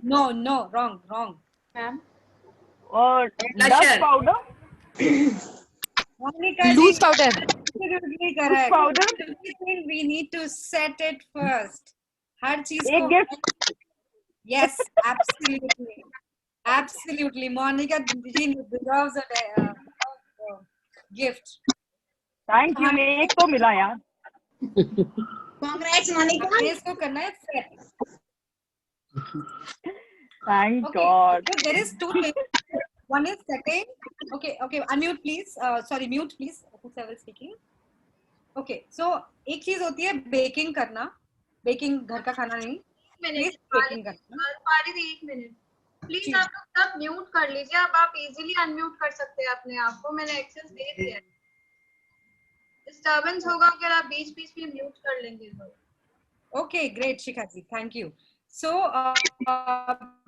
No, wrong. मैम. और dust powder. Loose powder. Absolutely correct. We need to set it first. हर चीज को. Gift. Yes, absolutely. Monica deserves a gift. Thank you. एक तो मिला यार. Congrats, Monica. इसको करना है set. Thank God. So there is two things. One is setting. Okay. Unmute please. Sorry, mute please. Whoever is speaking. Okay. So एक चीज होती है बेकिंग करना. बेकिंग घर का खाना नहीं. एक मिनट प्लीज आप लोग सब म्यूट कर लीजिए. अब आप इजीली अनम्यूट कर सकते हैं अपने आप को. मैंने एक्सेस दे दिया है. डिस्टर्बेंस होगा अगर आप बीच में म्यूट कर लेंगे तो. Okay, great, Shikha ji. Thank you. So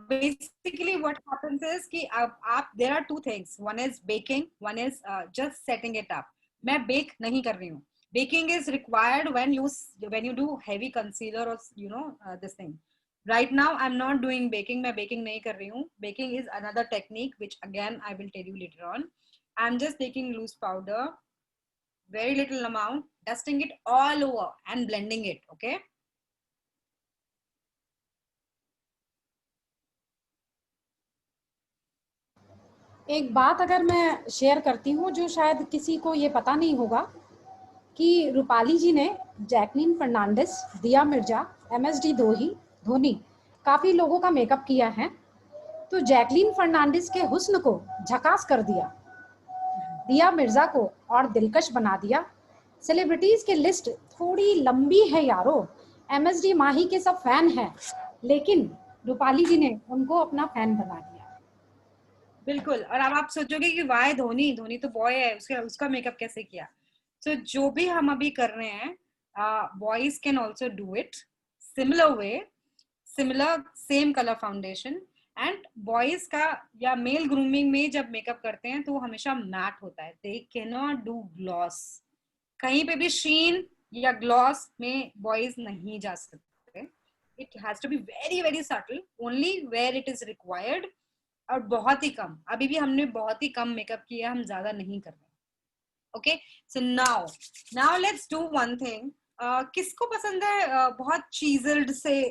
basically what happens is कि there are two things. One is baking, one is just setting it up. मैं bake नहीं कर रही हूँ. Baking is required when you do heavy concealer or this thing. Right now I'm not doing baking. मैं baking नहीं कर रही हूँ. Baking is another technique which again I will tell you later on. I'm just taking loose powder, very little amount, dusting it all over and blending it. Okay. एक बात अगर मैं share करती हूँ जो शायद किसी को ये पता नहीं होगा कि रूपाली जी ने जैकलीन फर्नांडिस, दिया मिर्जा, MSD धोनी काफ़ी लोगों का मेकअप किया है, तो जैकलीन फर्नांडिस के हुस्न को झकास कर दिया, दिया मिर्जा को और दिलकश बना दिया। सेलिब्रिटीज की लिस्ट थोड़ी लंबी है यारो, MSD माही के सब फैन हैं, लेकिन रूपाली जी ने उनको अपना फैन बना दिया। बिल्कुल। और अब आप सोचोगे कि वाई धोनी, धोनी तो बॉय है, उसका मेकअप कैसे किया? So, जो भी हम अभी कर रहे हैं, boys can also do it similar way, similar same colour foundation. And boys का या मेल ग्रूमिंग में जब मेकअप करते हैं तो वो हमेशा मैट होता है, they can not do gloss. कहीं पे भी शीन या ग्लॉस में बॉयज नहीं जा सकते, it has to be very very subtle, only where it is required, और बहुत ही कम। अभी भी हमने बहुत ही कम मेकअप किया, हम ज्यादा नहीं कर रहे। Okay, so now let's do one thing. किसको पसंद है बहुत चीजल्ड से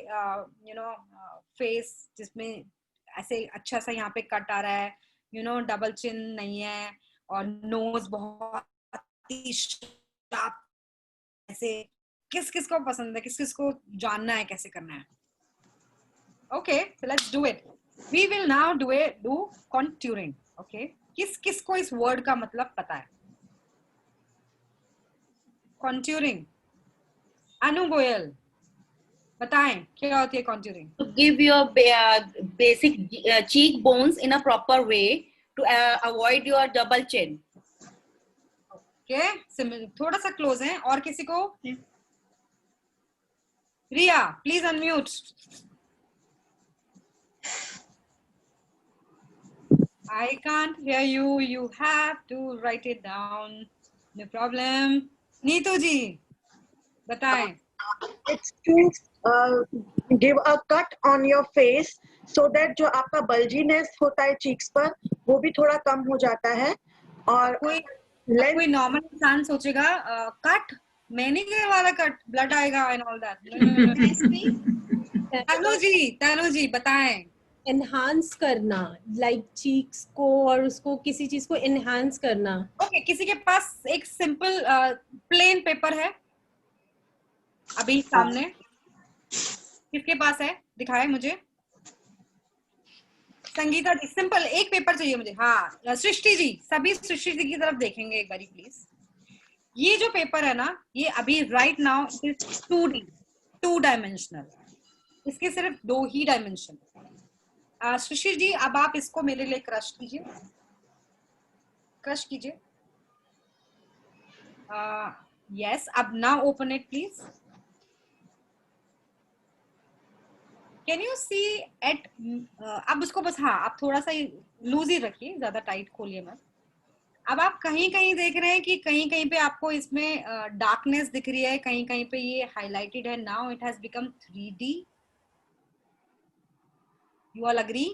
फेस, जिसमें ऐसे अच्छा सा यहाँ पे कट आ रहा है, डबल चिन नहीं है और नोज बहुत ही शार्प, ऐसे किसको पसंद है, किसको जानना है कैसे करना है? Okay, so let's do it. We will now do contouring. Okay, किसको इस वर्ड का मतलब पता है? कॉन्ट्यूरिंग, अनु गोयल बताएं क्या होती है कॉन्ट्यूरिंग? To give your basic cheek bones in a proper way to avoid your double chin. Okay, थोड़ा सा क्लोज है। और किसी को? Riya please unmute. I can't hear you. You have to write it down. No problem. Neetu ji बताएं। It's to give a cut on your face so that जो आपका bulginess होता है cheeks पर वो भी थोड़ा कम हो जाता है। और कोई नॉर्मल इंसान सोचेगा कट, मैनीक्योर वाला कट, ब्लड आएगा एंड ऑल दैट। तनु जी बताएं। एनहांस करना, लाइक चीक्स को और उसको किसी चीज को एनहांस करना। ओके, किसी के पास एक सिंपल प्लेन पेपर है अभी सामने? किसके पास है दिखाए मुझे। संगीता जी सिंपल एक पेपर चाहिए मुझे। हाँ सृष्टि जी, सभी सृष्टि जी की तरफ देखेंगे एक बारी प्लीज। ये जो पेपर है ना, ये अभी right now it is 2D, 2 dimensional, इसके सिर्फ 2 ही डायमेंशन। सृष्टि जी अब आप इसको मेरे लिए क्रश कीजिए, क्रश कीजिए। यस, अब now open it please. Can you see at, अब उसको बस, हाँ आप थोड़ा सा लूज ही रखिए, ज्यादा टाइट खोलिए मत। अब आप कहीं कहीं देख रहे हैं कि कहीं कहीं पे आपको इसमें डार्कनेस दिख रही है, कहीं कहीं पे ये हाईलाइटेड है। Now it has become 3D। You all agree?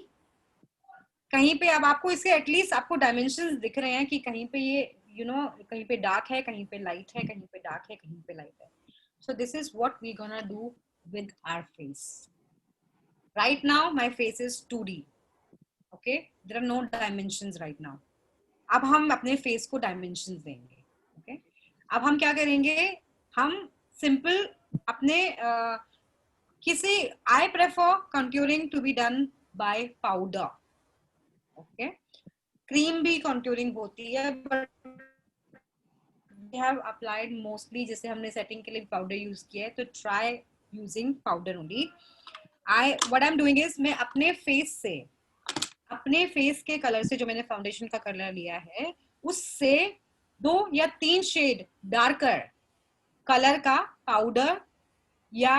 कहीं पे अब आपको इसके एटलीस्ट आपको डायमेंशंस दिख रहे हैं कि कहीं पे ये कहीं पे डार्क है, कहीं पे लाइट है, कहीं पे डार्क है, कहीं पे लाइट है। So this is what we gonna do with our face. Right now my face is 2D. Okay, there are no dimensions right now. अब हम अपने फेस को डायमेंशंस देंगे। okay? अब हम क्या करेंगे, हम सिंपल अपने किसी, I prefer contouring to be done by powder. Okay, cream भी कंट्यूरिंग होती है, but we have applied mostly, जैसे हमने सेटिंग के लिए पाउडर यूज किया है, तो try using powder only. what I'm doing is, मैं अपने फेस से, अपने फेस के कलर से, जो मैंने फाउंडेशन का कलर लिया है, उससे 2 या 3 शेड डार्कर कलर का पाउडर, या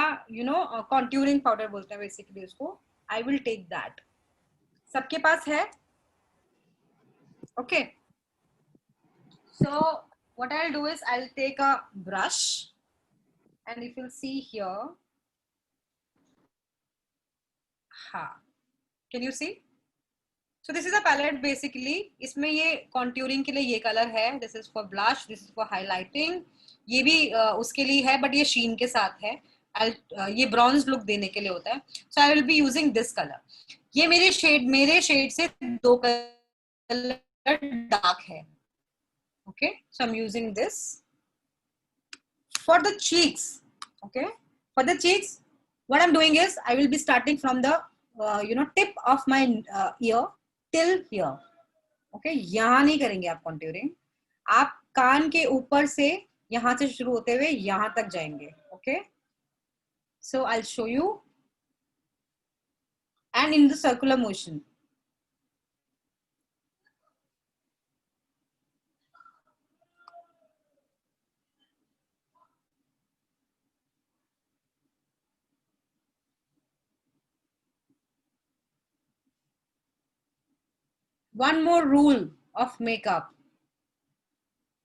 कॉन्ट्यूरिंग पाउडर बोलते हैं बेसिकली उसको, आई विल टेक दैट। सबके पास है? Okay, so what I'll do is I'll take a brush, and if you'll see here, can you see? So this is a palette basically. इसमें ये contouring के लिए ये कलर है, this is for blush, this is for highlighting, ये भी उसके लिए है, but ये sheen के साथ है, ये bronze look देने के लिए होता है। So I will be using this color. ये मेरे शेड से 2 कलर color dark है. Okay, so I'm using this. For the cheeks, okay, for the cheeks, what I'm doing is I will be starting from the tip of my ear till here. Okay, यहाँ नहीं करेंगे आप contouring, आप कान के ऊपर से यहाँ से शुरू होते हुए यहाँ तक जाएंगे. Okay, so I'll show you, and in the circular motion. One more rule of makeup.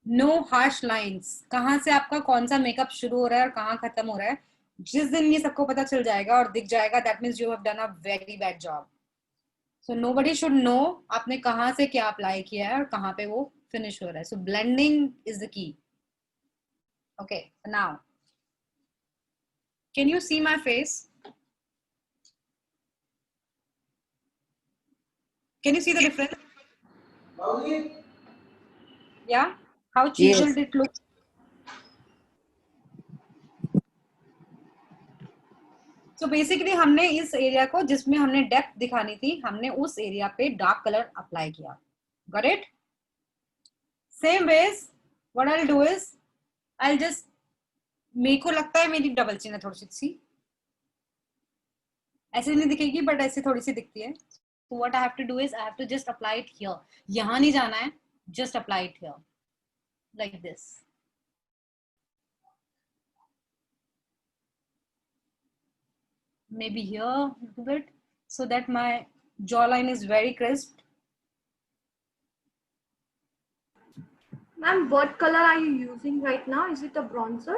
No harsh lines. कहाँ से आपका कौन सा मेकअप शुरू हो रहा है और कहाँ खत्म हो रहा है, जिस दिन ये सबको पता चल जाएगा और दिख जाएगा, that means you have done a very bad job. So nobody should know आपने कहाँ से क्या अप्लाई किया है और कहाँ पे वो फिनिश हो रहा है. So blending is the key. Okay, now can you see my face? Can you see the difference? Yeah, how chiseled it looks. So basically हमने इस एरिया को जिसमें हमने डेप्थ दिखानी थी, हमने उस एरिया पे डार्क कलर अप्लाई किया. Got it? Same ways, what I'll do is I'll just, मेरे को लगता है मेरी डबल चिन है थोड़ी सी, ऐसे नहीं दिखेगी बट ऐसे थोड़ी सी दिखती है. So what I have to do is I have to just apply it here. यहाँ नहीं जाना है, just apply it here, like this. Maybe here a little bit, so that my jawline is very crisp. Ma'am, what color are you using right now? Is it a bronzer?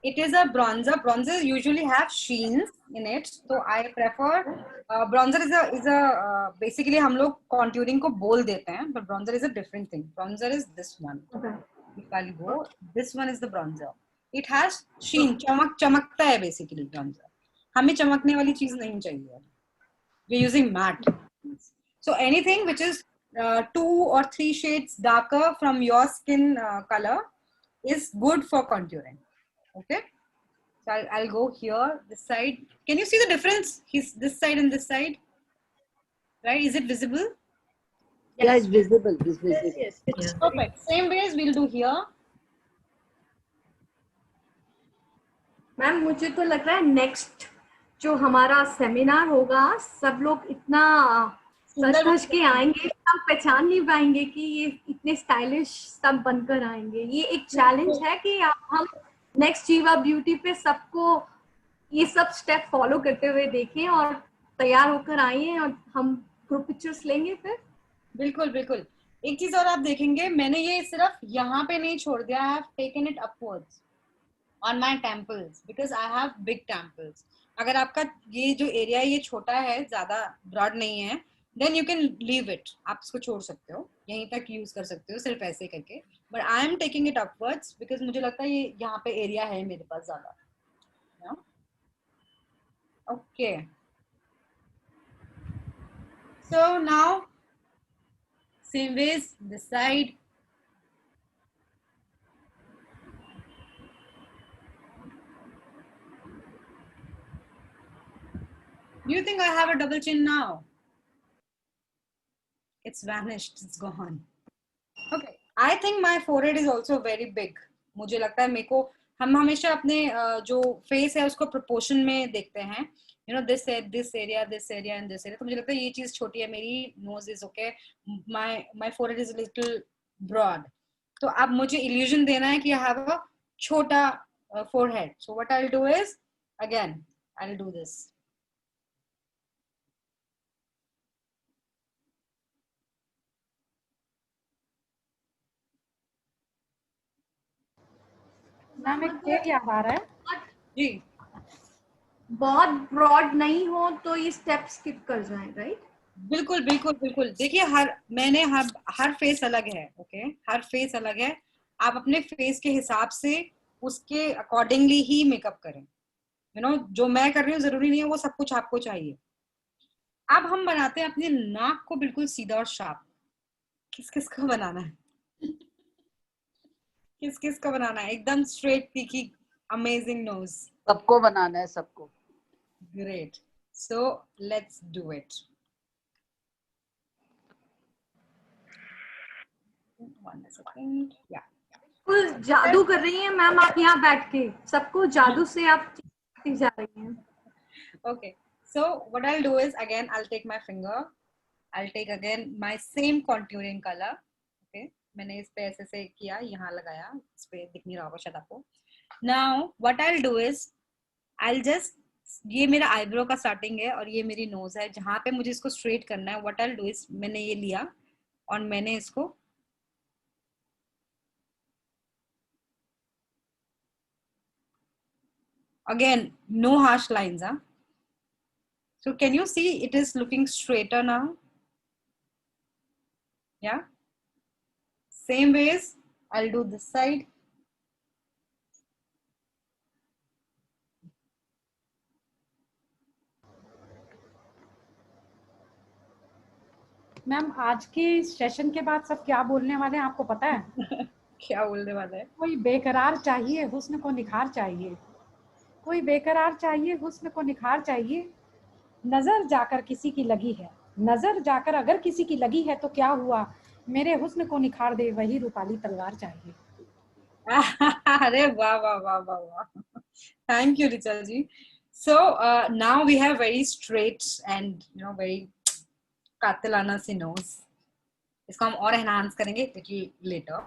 It is a bronzer. Bronzers usually have sheens in it, so I prefer bronzer is a basically हम लोग contouring को बोल देते हैं, but bronzer is a different thing. Bronzer is this one. Okay. If I'll go, this one is the bronzer. It has sheen, चमकता है basically bronzer. हमें चमकने वाली चीज नहीं चाहिए. We're using matte. So anything which is 2 or 3 shades darker from your skin color is good for contouring. Okay, so I'll go here, this side. Can you see the difference? He's this side and this side, right? Is it visible? Yeah, it's visible. It's visible. Yes, it's perfect. Same way as we'll do here. Ma'am मुझे तो लग रहा है next जो हमारा seminar होगा, सब लोग इतना सज के आएंगे, हम पहचान नहीं पाएंगे कि ये इतने स्टाइलिश सब बनकर आएंगे. ये एक चैलेंज है कि हम नेक्स्ट जीवा ब्यूटी पे सबको ये सब स्टेप फॉलो करते हुए देखें और तैयार होकर आइए और हम ग्रुप पिक्चर्स लेंगे फिर. बिल्कुल बिल्कुल. एक चीज और आप देखेंगे, मैंने ये सिर्फ यहाँ पे नहीं छोड़ दिया. I have taken it upwards on my temples because I have big temples. अगर आपका ये जो एरिया है ये छोटा है, ज्यादा ब्रॉड नहीं है, then you can leave it. आप इसको छोड़ सकते हो, यहीं तक यूज कर सकते हो सिर्फ ऐसे करके. But I am taking it upwards because मुझे लगता है ये यहाँ पे एरिया है मेरे पास ज्यादा. Okay, so now same ways this side. Do you think I have a double chin now? It's vanished, it's gone. Okay, I think my forehead is also very big. मुझे लगता है मेरे को, हम हमेशा अपने जो फेस है उसको प्रोपोर्शन में देखते हैं. You know, this area and this area. तो मुझे लगता है ये चीज छोटी है मेरी. Nose is okay. My forehead is a little broad. तो अब मुझे illusion देना है कि I have a छोटा forehead. So what I'll do is, again, I'll do this. Ma'am एक केक याद आ रहा है जी. बहुत ब्रॉड नहीं हो तो ये स्टेप स्किप कर जाए, राइट? बिल्कुल बिल्कुल बिल्कुल. देखिए हर फेस अलग है. ओके, हर फेस अलग है. आप अपने फेस के हिसाब से उसके अकॉर्डिंगली ही मेकअप करें. यू नो, जो मैं कर रही हूँ जरूरी नहीं है वो सब कुछ आपको चाहिए. अब हम बनाते हैं अपने नाक को बिल्कुल सीधा और शार्प. किस किस को बनाना है? किस किस को बनाना है? एकदम स्ट्रेट तीखी अमेजिंग नोज। सबको बनाना है, सबको। Great, so let's do it. One second. Yeah. कुछ जादू कर रही हैं मैम आप यहाँ बैठ के, सबको जादू से आप जा रही हैं। Okay, so what I'll do is again I'll take my finger, I'll take again my same contouring color. Okay, मैंने इस पे ऐसे से किया, यहाँ लगाया, इस पे दिख नहीं रहा होगा शायद आपको। Now what I'll do is I'll just, ये मेरा आईब्रो का स्टार्टिंग है और ये मेरी नोज है, जहाँ पे मुझे इसको स्ट्रेट करना है। What I'll do is मैंने ये लिया और मैंने इसको again no harsh lines, huh? So can you see it is looking straighter now? Yeah. Same ways I'll do this side. Ma'am आज के सेशन के बाद सब क्या बोलने वाले हैं आपको पता है? क्या बोलने वाला है? कोई बेकरार चाहिए, हुस्न को निखार चाहिए। कोई बेकरार चाहिए, हुस्न को निखार चाहिए। नजर जाकर किसी की लगी है, नजर जाकर अगर किसी की लगी है तो क्या हुआ, मेरे हुस्न को निखार दे वही रूपाली तलवार चाहिए। अरे वाह वाह वाह वाह वाह, thank you Richa ji. So now we have very straight and very कातिलाना सी नोज। इसको हम और एनहांस करेंगे little later।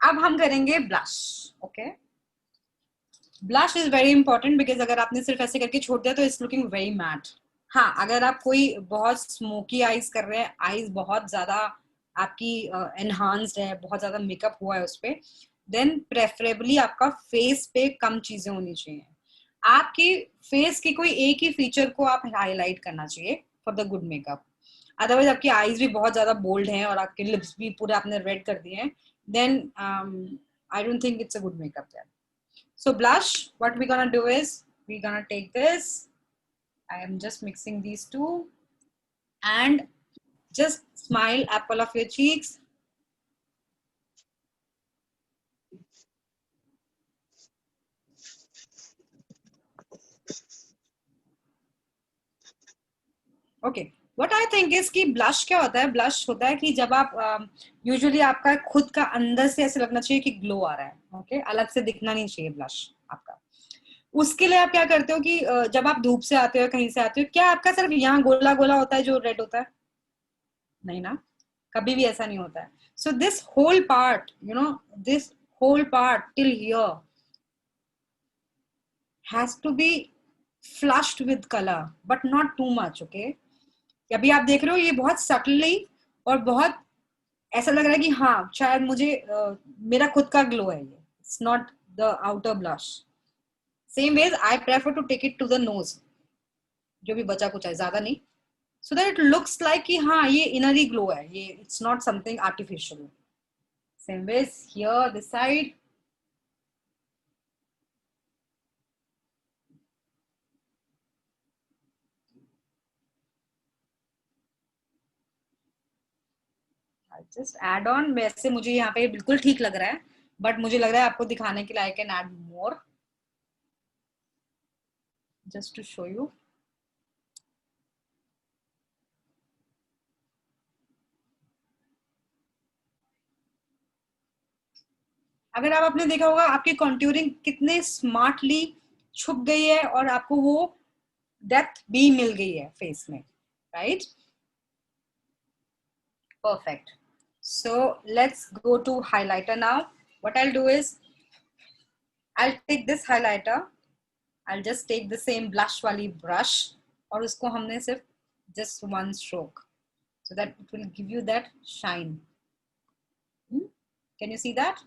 अब हम करेंगे blush. Okay, blush is very important because अगर आपने सिर्फ ऐसे करके छोड़ दिया तो इट्स लुकिंग वेरी मैट। हाँ, अगर आप कोई बहुत स्मोकी आईज कर रहे हैं, आईज बहुत ज्यादा आपकी एनहांस्ड है, बहुत ज्यादा मेकअप हुआ है उस पे, देन प्रेफरेबली आपका फेस पे कम चीजें होनी चाहिए। आपकी फेस की कोई एक ही फीचर को आप हाईलाइट करना चाहिए for the good makeup. Otherwise आपकी आईज भी बहुत ज्यादा बोल्ड हैं और आपके लिप्स भी पूरे आपने रेड कर दिए हैं, then I don't think it's a good makeup then. So blush, what we're gonna do is we're gonna take this. I am just mixing these two and just smile, apple of your cheeks. Okay. What I think is कि blush क्या होता है? Blush होता है कि जब आप usually आपका खुद का अंदर से ऐसे लगना चाहिए कि ग्लो आ रहा है। ओके, अलग से दिखना नहीं चाहिए ब्लश आपका। उसके लिए आप क्या करते हो कि जब आप धूप से आते हो, कहीं से आते हो, क्या आपका सिर्फ यहाँ गोला गोला होता है जो रेड होता है? नहीं ना, कभी भी ऐसा नहीं होता है। So this whole part, this whole part till here has to be flushed with colour but not too much. Okay, अभी आप देख रहे हो ये बहुत सटली और बहुत ऐसा लग रहा है कि हाँ शायद मुझे मेरा खुद का ग्लो है ये। It's not the outer blush. Same ways I prefer to take it to the nose, जो भी बचा कुछ है, ज्यादा नहीं, so that it looks like कि हाँ ये इनरी ग्लो है, ये it's not something artificial. Same ways here this side. Just add on. वैसे मुझे यहाँ पे बिल्कुल ठीक लग रहा है, बट मुझे लग रहा है आपको दिखाने के लिए I can add more just to show you. अगर आप आपने देखा होगा आपकी कॉन्ट्यूरिंग कितने स्मार्टली छुप गई है और आपको वो डेप्थ भी मिल गई है फेस में, right? Perfect. So let's go to highlighter now. What I'll do is I'll take this highlighter. I'll just take the same blush wali brush और उसको हमने सिर्फ just one stroke so that it will give you that shine. Can you see that?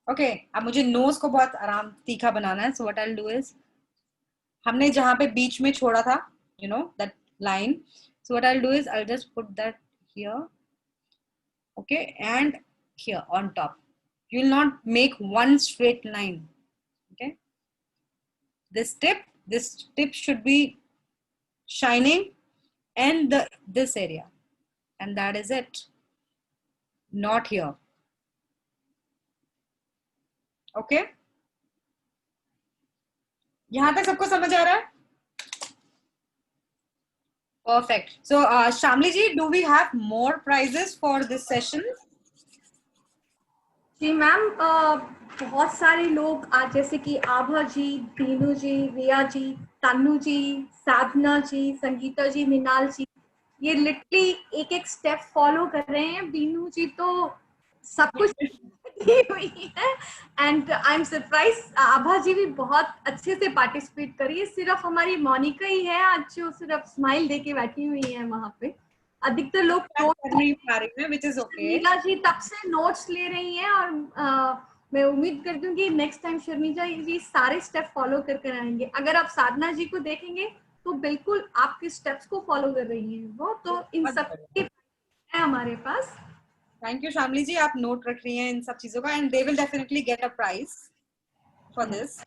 Okay, अब मुझे nose को बहुत आराम तीखा बनाना है. So what I'll do is हमने जहाँ पे बीच में छोड़ा था, that line. So what I'll do is I'll just put that here, okay, and here on top. You will not make one straight line, okay. This tip should be shining, and this area, and that is it. Not here. Okay? यहाँ तक सबको समझ आ रहा है? Perfect. So, Shamli ji, do we have more prizes for this session? जी ma'am, बहुत सारे लोग आज जैसे कि आभा जी, दीनू जी, रिया जी, तन्नू जी, साधना जी, संगीता जी, मिनाल जी, ये लिटरली एक एक स्टेप फॉलो कर रहे हैं. दीनू जी तो सब कुछ दी हुई है एंड आई एम सरप्राइज. आभा जी भी बहुत अच्छे से पार्टिसिपेट करी है. सिर्फ हमारी मोनिका ही है आज जो सिर्फ स्माइल दे के बैठी हुई है वहां पे. अधिकतर लोग शर्मिला जी तब से नोट्स ले रही हैं और मैं उम्मीद करती हूँ कि नेक्स्ट टाइम शर्मिला जी सारे स्टेप फॉलो करके आएंगे. अगर आप साधना जी को देखेंगे तो बिल्कुल आपके स्टेप्स को फॉलो कर रही हैं वो. तो इन सब है हमारे पास. थैंक यू शामली जी, आप नोट रख रही हैं इन सब चीजों का and they will definitely get a prize for this.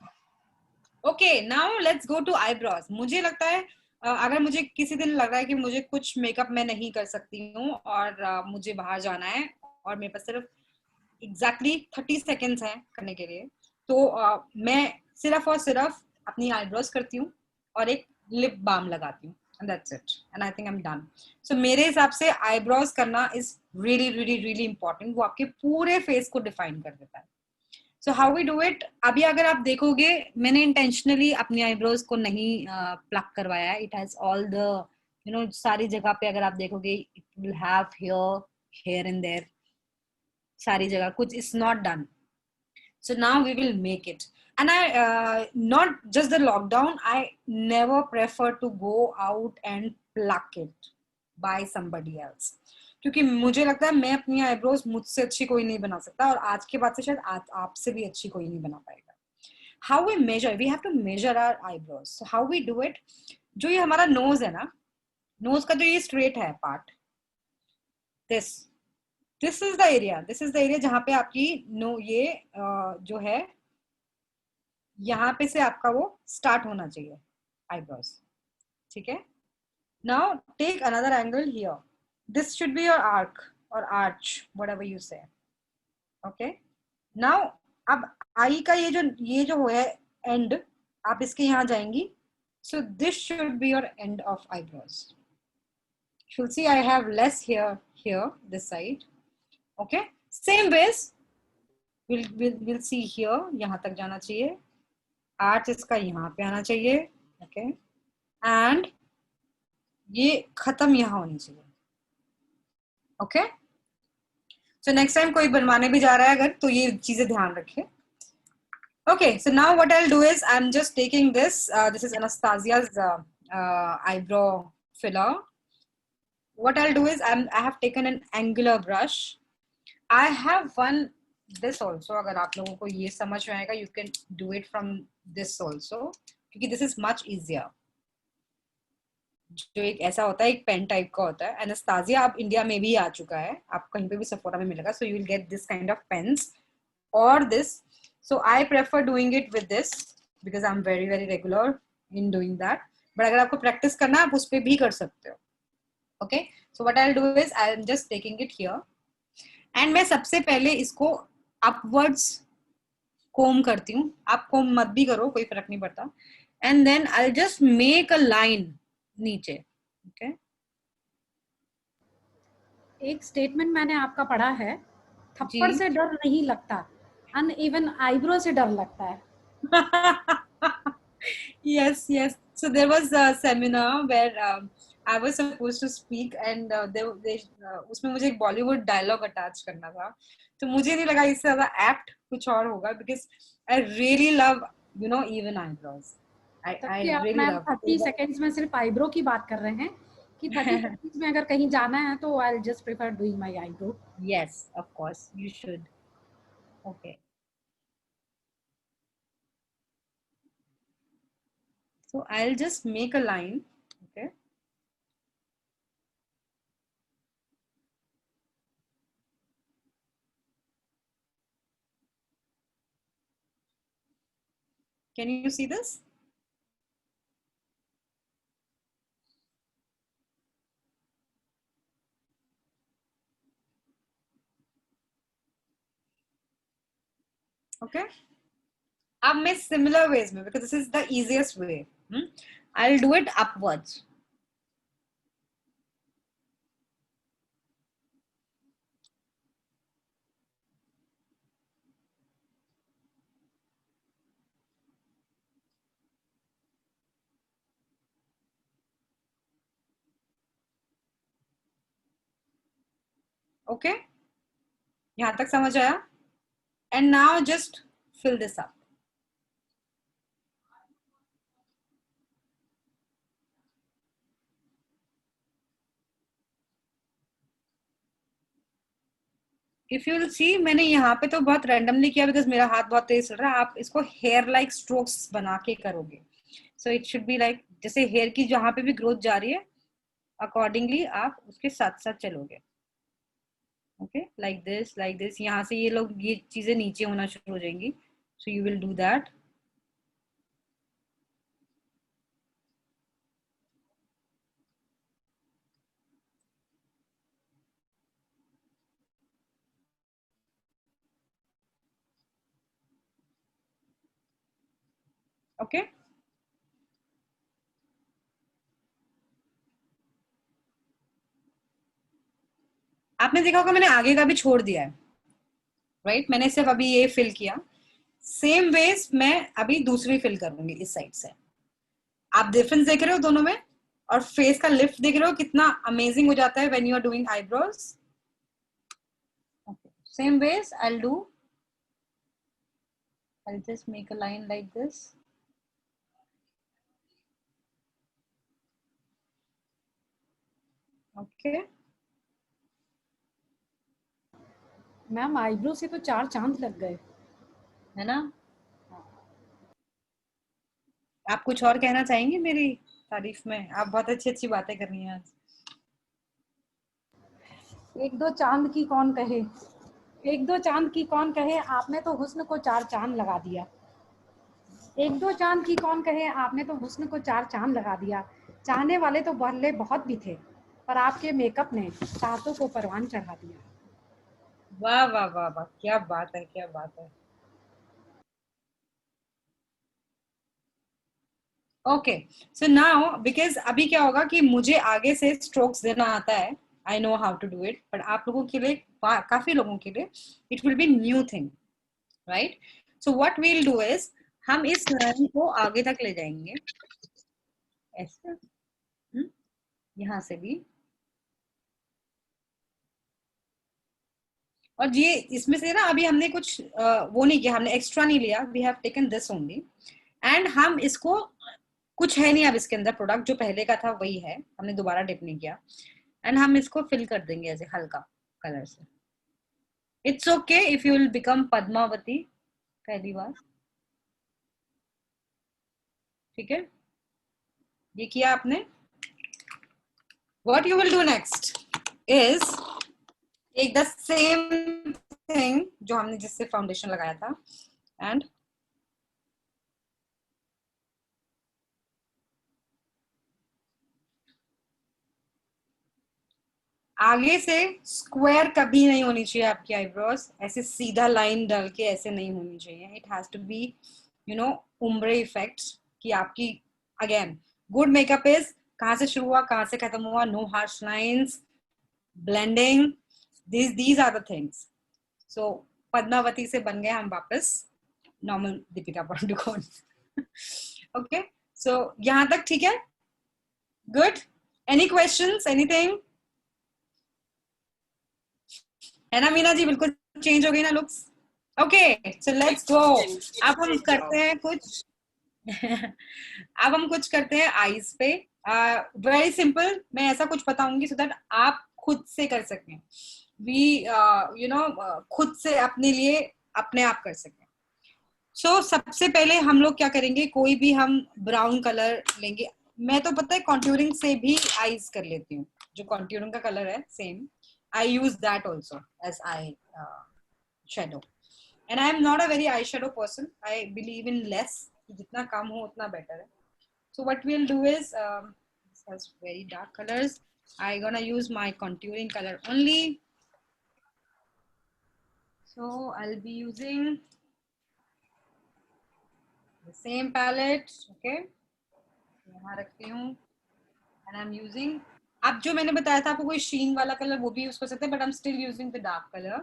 Okay, now let's go to eyebrows. मुझे लगता है अगर मुझे किसी दिन लग रहा है कि मुझे कुछ मेकअप मैं नहीं कर सकती हूँ और मुझे बाहर जाना है और मेरे पास सिर्फ एग्जैक्टली 30 सेकेंड्स हैं करने के लिए, तो मैं सिर्फ और सिर्फ अपनी आईब्रोज करती हूँ और एक लिप बाम लगाती हूँ and that's it, and I think I'm done. So मेरे हिसाब से आईब्रोज करना is really really really important. वो आपके पूरे फेस को डिफाइन कर देता है. So how we do it? अभी अगर आप देखोगे मैंने intentionally अपनी आईब्रोज को नहीं प्लक करवाया है. It has all the सारी जगह पे अगर आप देखोगे it will have here and there, सारी जगह कुछ is not done. So now we will make it. And I not just the lockdown, I never prefer to go out and pluck it by somebody else. क्योंकि मुझे लगता है मैं अपनी eyebrows मुझसे अच्छी कोई नहीं बना सकता और आज के बाद से शायद आपसे भी अच्छी कोई नहीं बना पाएगा. How we measure? We have to measure our eyebrows. So how we do it? जो ये हमारा नोज है ना, नोज का जो ये स्ट्रेट है part, this is the area जहाँ पे आपकी ये जो है यहाँ पे से आपका वो स्टार्ट होना चाहिए आईब्रोज. ठीक है. Now take another angle here. This should be your arc or arch, whatever you say. Okay. Now अब आई का ये जो है एंड, आप इसके यहाँ जाएंगी. So this should be your end of eyebrows. You'll see I have less here this side. Okay. Same ways we'll see here, यहाँ तक जाना चाहिए. आर्च इसका यहाँ पे आना चाहिए. ओके. एंड ये खत्म यहाँ होनी चाहिए. ओके. सो नेक्स्ट टाइम कोई बनवाने भी जा रहा है अगर, तो ये चीजें ध्यान रखें. Okay, so now what I'll do is I'm just taking this. This is Anastasia's eyebrow filler. What I'll do is I have taken an angular brush. I have one this also. अगर आप लोगों को ये समझ में आएगा, you can do it from this also. क्योंकि this is much easier. जो एक ऐसा होता है, एक पेन टाइप का होता है. Anastasia अब इंडिया में भी आ चुका है, आप कहीं पे भी Sephora में मिलेगा. So you will get this kind of pens or this. So I prefer doing it with this because I'm very regular in doing that. But अगर आपको practice करना है, आप उस पे भी कर सकते हो. Okay. So what I'll do is I'm just taking it here. And मैं सबसे पहले इसको upwards comb करती हूँ. आप comb मत भी करो, कोई फर्क नहीं पड़ता. And then I'll just make a line नीचे. Okay. एक स्टेटमेंट मैंने आपका पढ़ा है, थप्पड़ से डर नहीं लगता, uneven eyebrow से डर लगता है. Yes. So there was a seminar where I was supposed to speak and उसमें मुझे एक Bollywood dialogue attach करना था. तो मुझे नहीं लगा इससे ज़्यादा apt कुछ और होगा because I really love even eyebrows. I really love. 30 seconds में सिर्फ eyebrow की बात कर रहे हैं कि 30 seconds में अगर कहीं जाना है तो I'll just prefer doing my eyebrow. Yes, of course you should. Okay. So I'll just make a line. Okay. Can you see this? Okay, अब मैं similar ways में, because this is the easiest way, I'll do it upwards. Okay, यहाँ तक समझ आया? And now just fill this up. If you will see, मैंने यहाँ पे तो बहुत randomly किया because मेरा हाथ बहुत तेज चल रहा है. आप इसको hair like strokes बना के करोगे. So it should be like जैसे hair की जहाँ पे भी growth जा रही है, accordingly आप उसके साथ साथ चलोगे. Okay, like this. यहाँ से ये चीजें नीचे होना शुरू हो जाएंगी. So you will do that. Okay. आपने देखा होगा मैंने आगे का भी छोड़ दिया है, राइट? मैंने सिर्फ अभी ये फिल किया. सेम वेज मैं अभी दूसरी फिल करूंगी इस साइड से. आप डिफरेंस देख रहे हो दोनों में, और फेस का लिफ्ट देख रहे हो कितना अमेजिंग हो जाता है when you are doing eyebrows. Same ways I'll just make a line like this. Okay. Ma'am eyebrow से तो 4 चांद लग गए, है ना? आप कुछ और कहना चाहेंगे मेरी तारीफ में? आप बहुत अच्छी अच्छी बातें कर रही हैं आज. 1-2 चांद की कौन कहे, 1-2 चांद की कौन कहे, आपने तो हुस्न को 4 चांद लगा दिया. 1-2 चांद की कौन कहे, आपने तो हुस्न को 4 चांद लगा दिया. चाहने वाले तो भले बहुत भी थे, पर आपके मेकअप ने चाहतों को परवान चढ़ा दिया. वाह वाह वाह वाह, क्या बात है, क्या बात है. ओके, सो नाउ बिकॉज अभी क्या होगा कि मुझे आगे से स्ट्रोक्स देना आता है, I know how to do it, but आप लोगों के लिए, काफी लोगों के लिए it will be new thing, right? So what we will do is, हम इस लाइन को आगे तक ले जाएंगे ऐसे, यहां से भी, और ये इसमें से ना अभी हमने कुछ वो नहीं किया, हमने एक्स्ट्रा नहीं लिया, we have taken this only. And हम इसको, कुछ है नहीं अब इसके अंदर, प्रोडक्ट जो पहले का था वही है, हमने दोबारा डिप नहीं किया. एंड हम इसको फिल कर देंगे ऐसे हल्का कलर से. It's okay if you will become Padmavati पहली बार, ठीक है? ये किया आपने. What you will do next is take the same thing जो हमने जिससे फाउंडेशन लगाया था, एंड आगे से स्क्वायर कभी नहीं होनी चाहिए आपकी आईब्रोज, ऐसे सीधा लाइन डाल के ऐसे नहीं होनी चाहिए. It has to be you know ombre effect, कि आपकी अगेन गुड मेकअप इज कहाँ से शुरू हुआ कहाँ से खत्म हुआ, no harsh lines, blending, these are the things. So Padmavati से बन गए हम वापस normal Deepika Padukone. Okay, so यहाँ तक ठीक है? गुड. Any questions, anything? है ना मीना जी, बिल्कुल चेंज हो गई ना looks? Okay, so let's go. अब हम करते हैं कुछ अब हम कुछ करते हैं आईज पे. वेरी सिंपल, मैं ऐसा कुछ बताऊंगी सो दैट आप खुद से कर सकें, खुद से अपने लिए अपने आप कर सकें. सो सबसे पहले हम लोग क्या करेंगे, कोई भी हम ब्राउन कलर लेंगे. मैं तो पता है कॉन्ट्यूरिंग से भी आईज कर लेती हूँ, जो कॉन्ट्यूरिंग का कलर है same, I use that also as eye shadow. And I am not a very eye shadow person, I believe in less, जितना कम हो उतना बेटर है. So what we will do is, this has very dark colours, I gonna use my contouring color only. So I'll be using Same palette, okay. यहाँ रखती हूँ and I'm using, अब जो मैंने बताया था आपको कोई शीन वाला कलर वो भी यूज कर सकते हैं, but I'm still using the dark color.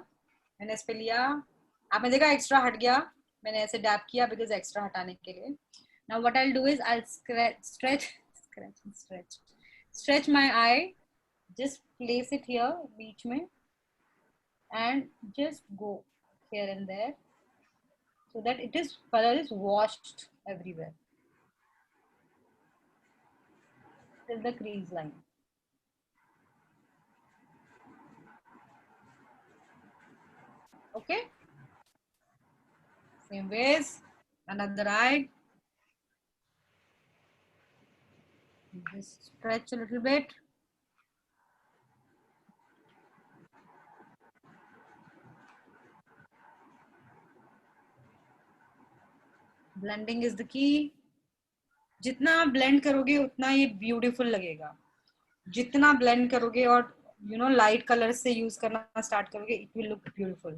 मैंने इस पे लिया, आपने देखा एक्स्ट्रा हट गया, मैंने ऐसे डैप किया बिकॉज एक्स्ट्रा हटाने के लिए. Now what I'll do is I'll stretch my eye, just place it here बीच में and just go here and there so that it is color is washed everywhere till the crease line. Okay, same ways, another eye, just stretch a little bit. Blending is the key. जितना आप blend करोगे उतना ये beautiful लगेगा. जितना blend करोगे और you know light color से use करना start करोगे, it will look beautiful.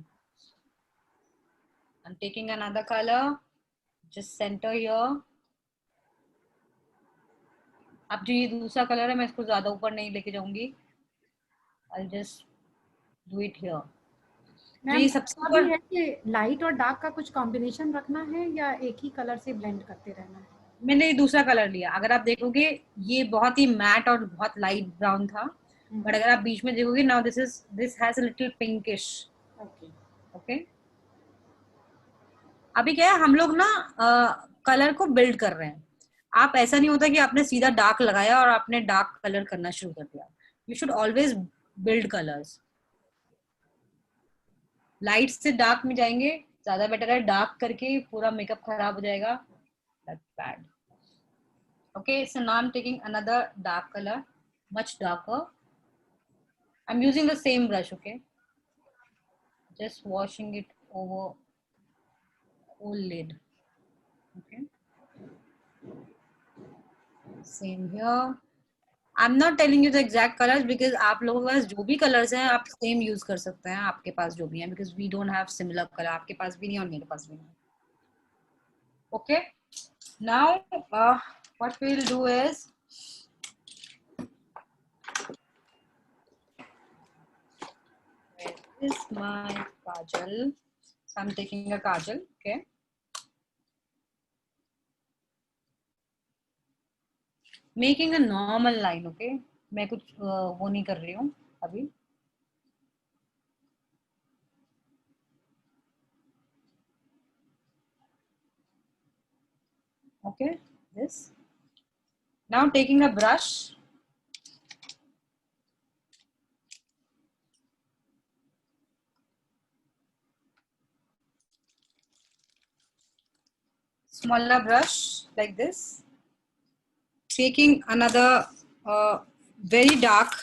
I'm taking another color, just center here. अब जो ये दूसरा कलर है मैं इसको ज्यादा ऊपर नहीं लेके जाऊंगी. I'll just do it here. Ma'am सबसे ऊपर है कि लाइट और डार्क का कुछ कॉम्बिनेशन रखना है या एक ही कलर से ब्लेंड करते रहना है? मैंने दूसरा कलर लिया. अगर आप देखोगे ये बहुत ही मैट और बहुत लाइट ब्राउन था, बट अगर आप बीच में देखोगे now this has a little pinkish. Okay, अभी क्या है हम लोग ना कलर को बिल्ड कर रहे हैं. आप ऐसा नहीं होता कि आपने सीधा डार्क लगाया और आपने डार्क कलर करना शुरू कर दिया. You should always build colours. Light से डार्क में जाएंगे ज्यादा बेटर है. डार्क करके पूरा मेकअप खराब हो जाएगा. That's bad. Okay, so now I'm taking another dark color, much darker. I'm using the same brush, okay? Just washing it over whole lid. Okay. Same here. I'm not telling you the exact colors because आप लोगों के पास जो भी colors हैं आप same use कर सकते हैं आपके पास जो भी हैं, because we don't have similar color. आपके पास भी नहीं और मेरे पास भी नहीं. Okay. Now what we'll do is where is my kajal? So I'm taking a kajal, okay. Making a normal line, okay. मैं कुछ वो नहीं कर रही हूँ अभी. Okay, this. Now taking a brush. Smaller brush like this. Taking another very dark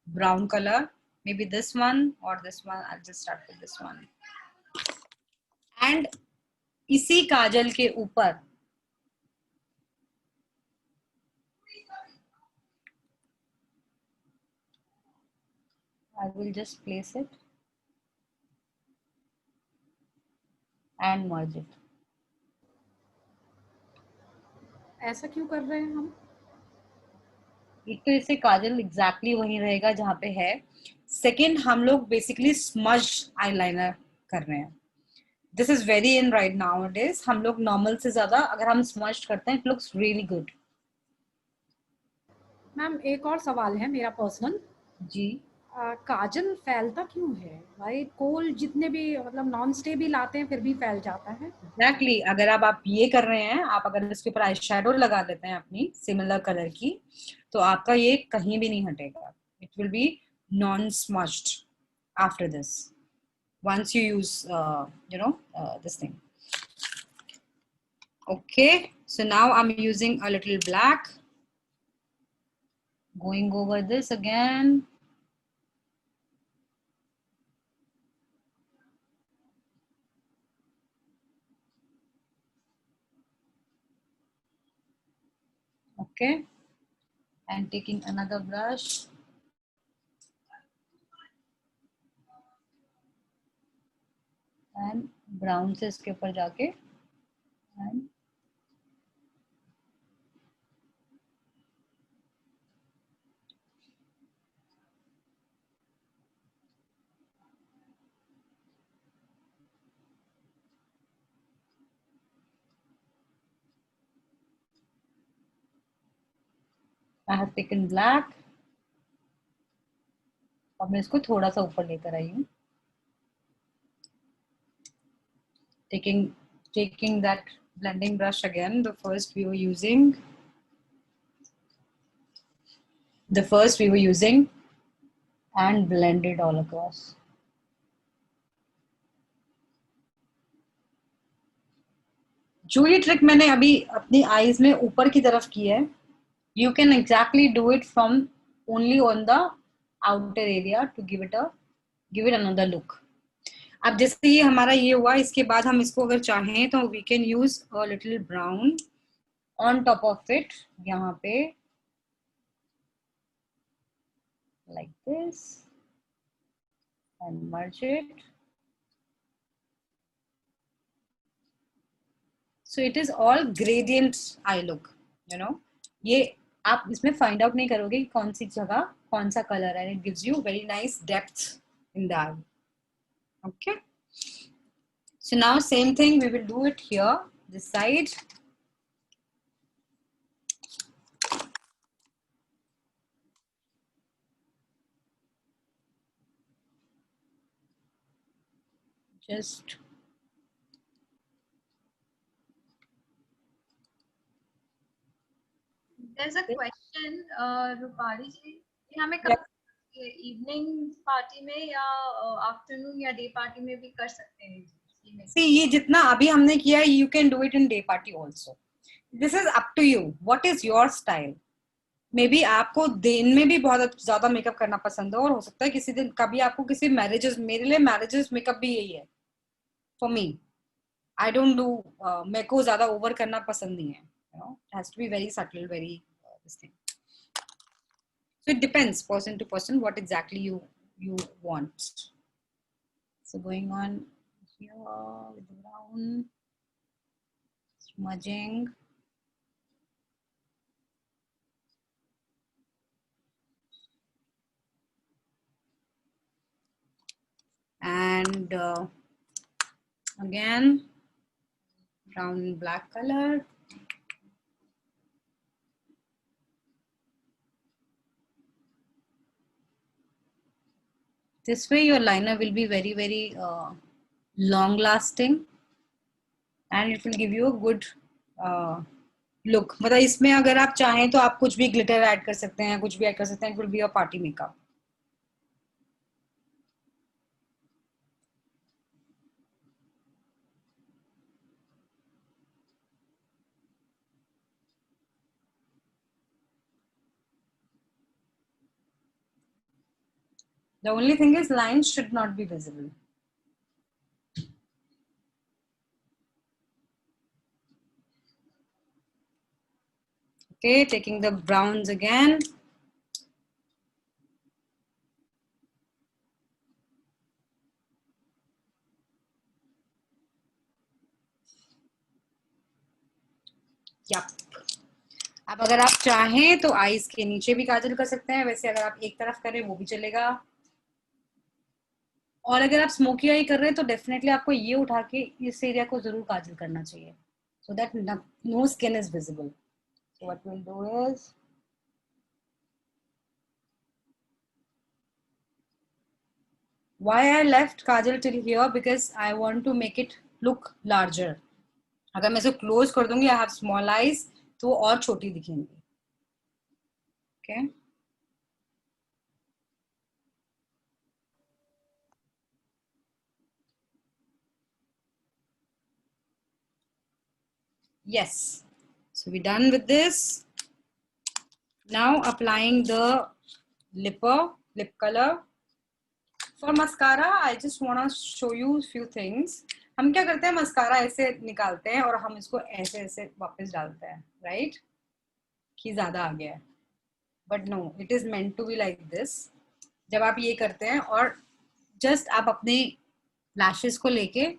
brown color. Maybe this one or this one. I'll just start with this one. And इसी काजल के ऊपर I will just place it and merge it. ऐसा क्यों कर रहे हैं हम? एक तो इससे काजल एग्जैक्टली वही रहेगा जहाँ पे है. सेकेंड, हम लोग बेसिकली स्मज आईलाइनर कर रहे हैं. This is very in right nowadays. हम लोग नॉर्मल से ज्यादा अगर हम स्मज करते हैं it looks really good. Ma'am एक और सवाल है मेरा पर्सनल. जी. काजल फैलता क्यों है? भाई कोल जितने भी मतलब नॉन स्टे भी लाते हैं फिर भी फैल जाता है. एग्जैक्टली. अगर आप ये कर रहे हैं, आप अगर इसके ऊपर आई शेडो लगा देते हैं अपनी सिमिलर कलर की, तो आपका ये कहीं भी नहीं हटेगा. It will B non smudged after this once you use this thing. Okay, so now I'm using a little black, going over this again. Okay, and taking another brush. And brown से इसके ऊपर जाके And I have taken black. अब मैं इसको थोड़ा सा ऊपर लेकर आई हूँ. Taking that blending brush again, the first we were using, and blend it all across. जो ये ट्रिक मैंने अभी अपनी आईज में ऊपर की तरफ की है, you can exactly do it from only on the outer area to give it another look. अब जैसे ये हमारा ये हुआ, इसके बाद हम इसको अगर चाहें तो we can use a little brown on top of it, यहाँ पे like this, and merge it. So it is all gradient eye look, you know. ये आप इसमें find out नहीं करोगे कि कौन सी जगह कौन सा color है. It gives you very nice depth in the eye. Okay. So now same thing, we will do it here, this side. Just There's a question, Rupali ji, कि हमें कब इवनिंग पार्टी में या आफ्टरनून या day party में भी कर सकते हैं? See, ये जितना अभी हमने किया, you can do it in day party also. This is up to you. What is your style? Maybe आपको दिन में भी बहुत ज्यादा मेकअप करना पसंद है, और हो सकता है किसी दिन कभी आपको किसी मैरिजेस, मेरे लिए मैरिजेस मेकअप भी यही है. For me, I don't do मेरे को ज्यादा ओवर करना पसंद नहीं है. You know, it has to be very subtle, very this thing. So it depends person to person what exactly you want. So going on here with the brown, smudging. And again, brown and black color. This way your liner will be very, very long lasting, and it will give you a good look. मतलब इसमें अगर आप चाहें तो आप कुछ भी glitter add कर सकते हैं, कुछ भी ऐड कर सकते हैं. It will be a party makeup. The only thing is lines should not be visible. Okay, taking the browns again. Yep. अब अगर आप चाहें तो आईज के नीचे भी काजल कर सकते हैं. वैसे अगर आप एक तरफ करें वो भी चलेगा. और अगर आप स्मोकी आई कर रहे हैं तो डेफिनेटली आपको ये उठा के इस एरिया को जरूर काजल करना चाहिए, so that no skin is visible. So what we'll do is why I left kajal till here, because I want to make it look larger. अगर मैं इसे क्लोज कर दूंगी, I have small eyes, तो वो और छोटी दिखेंगी. Okay. Yes. So we're done with this. Now applying the lip color. For mascara, I just want to show you a few things. हम क्या करते हैं, मस्कारा ऐसे निकालते हैं और हम इसको ऐसे ऐसे वापस डालते हैं, right? कि ज्यादा आ गया है. But no, it is meant to be like this. जब आप ये करते हैं और just आप अपने lashes को लेके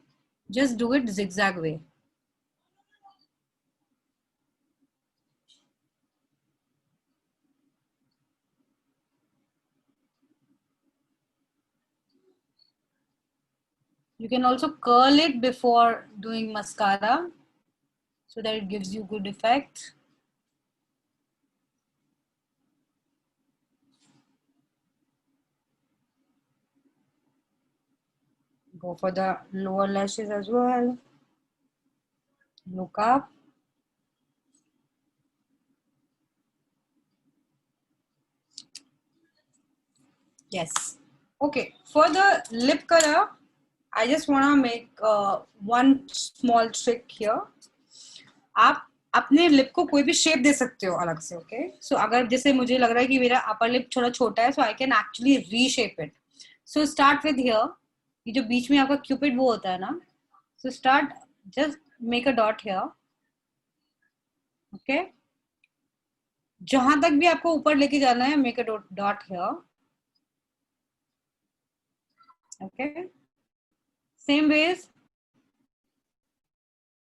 just do it zigzag way. You can also curl it before doing mascara so that it gives you good effect. Go for the lower lashes as well. Look up. Yes. Okay. For the lip color, I just want to make one small trick here. आप अपने lip को कोई भी shape दे सकते हो अलग से. Okay so अगर जैसे मुझे लग रहा है कि मेरा अपर लिप थोड़ा छोटा है, so I can actually reshape it. So start with here. ये जो बीच में आपका क्यूपिड वो होता है ना, so start just make a dot here. Okay जहां तक भी आपको ऊपर लेके जाना है, make a dot here. Okay same ways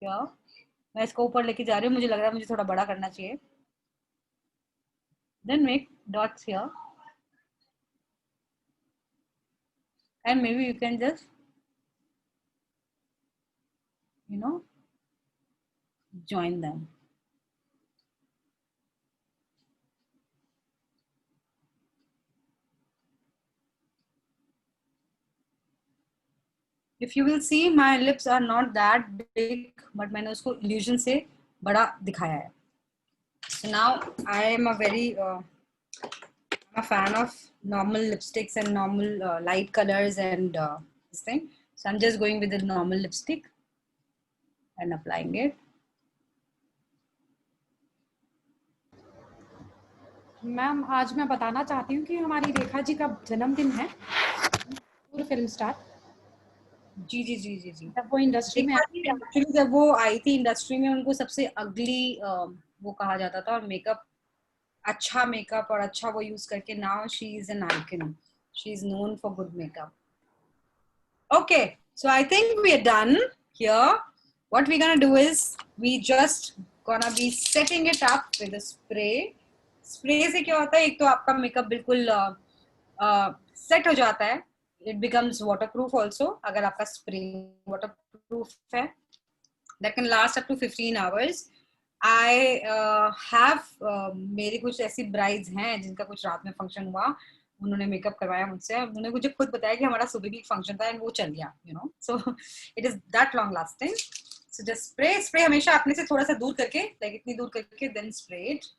here. मैं इसको ऊपर लेके जा रही हूँ, मुझे लग रहा है मुझे थोड़ा बड़ा करना चाहिए. Then make dots here, and maybe you can just, join them. If you will see, my lips are not that big, but मैंने उसको illusion से बड़ा दिखाया है. So now I am a fan of normal lipsticks and normal light colors and this thing. So I'm just going with the normal lipstick and applying it. Ma'am आज मैं बताना चाहती हूँ कि हमारी रेखा जी का जन्मदिन है, पूर्व फिल्म स्टार. जी जी जी जी जी. जब वो इंडस्ट्री में एक्चुअली जब वो आई थी इंडस्ट्री में, उनको सबसे अगली वो कहा जाता था, और मेकअप अच्छा मेकअप और अच्छा वो यूज करके now she is an icon. She is known for good makeup. Okay so I think we are done here. What we gonna do is we just gonna be setting it up with a spray. Spray से क्या होता है, एक तो आपका makeup बिल्कुल set हो जाता है. It becomes waterproof also. अगर आपका स्प्रे waterproof है, that can last up to 15 hours. I have मेरी कुछ ऐसी brides हैं जिनका कुछ रात में फंक्शन हुआ, उन्होंने मेकअप करवाया मुझसे. उन्होंने मुझे खुद बताया कि हमारा सुबह भी फंक्शन था एंड वो चल गया, so it is that long lasting. So just spray हमेशा अपने से थोड़ा सा दूर करके, like इतनी दूर करके, then spray it.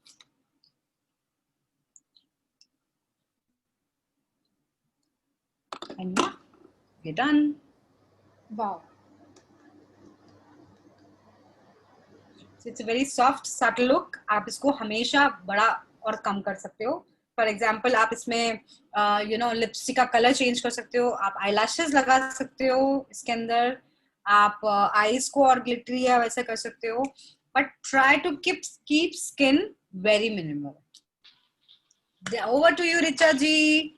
And yeah, we're done. Wow. So it's a very soft, subtle look. आप इसको हमेशा बड़ा और कम कर सकते हो. For example, आप इसमें लिपस्टिक का कलर चेंज कर सकते हो. आप eyelashes लगा सकते हो इसके अंदर. आप eyes को और glittery या वैसे कर सकते हो. But try to keep skin very minimal. Over to you, Richa ji.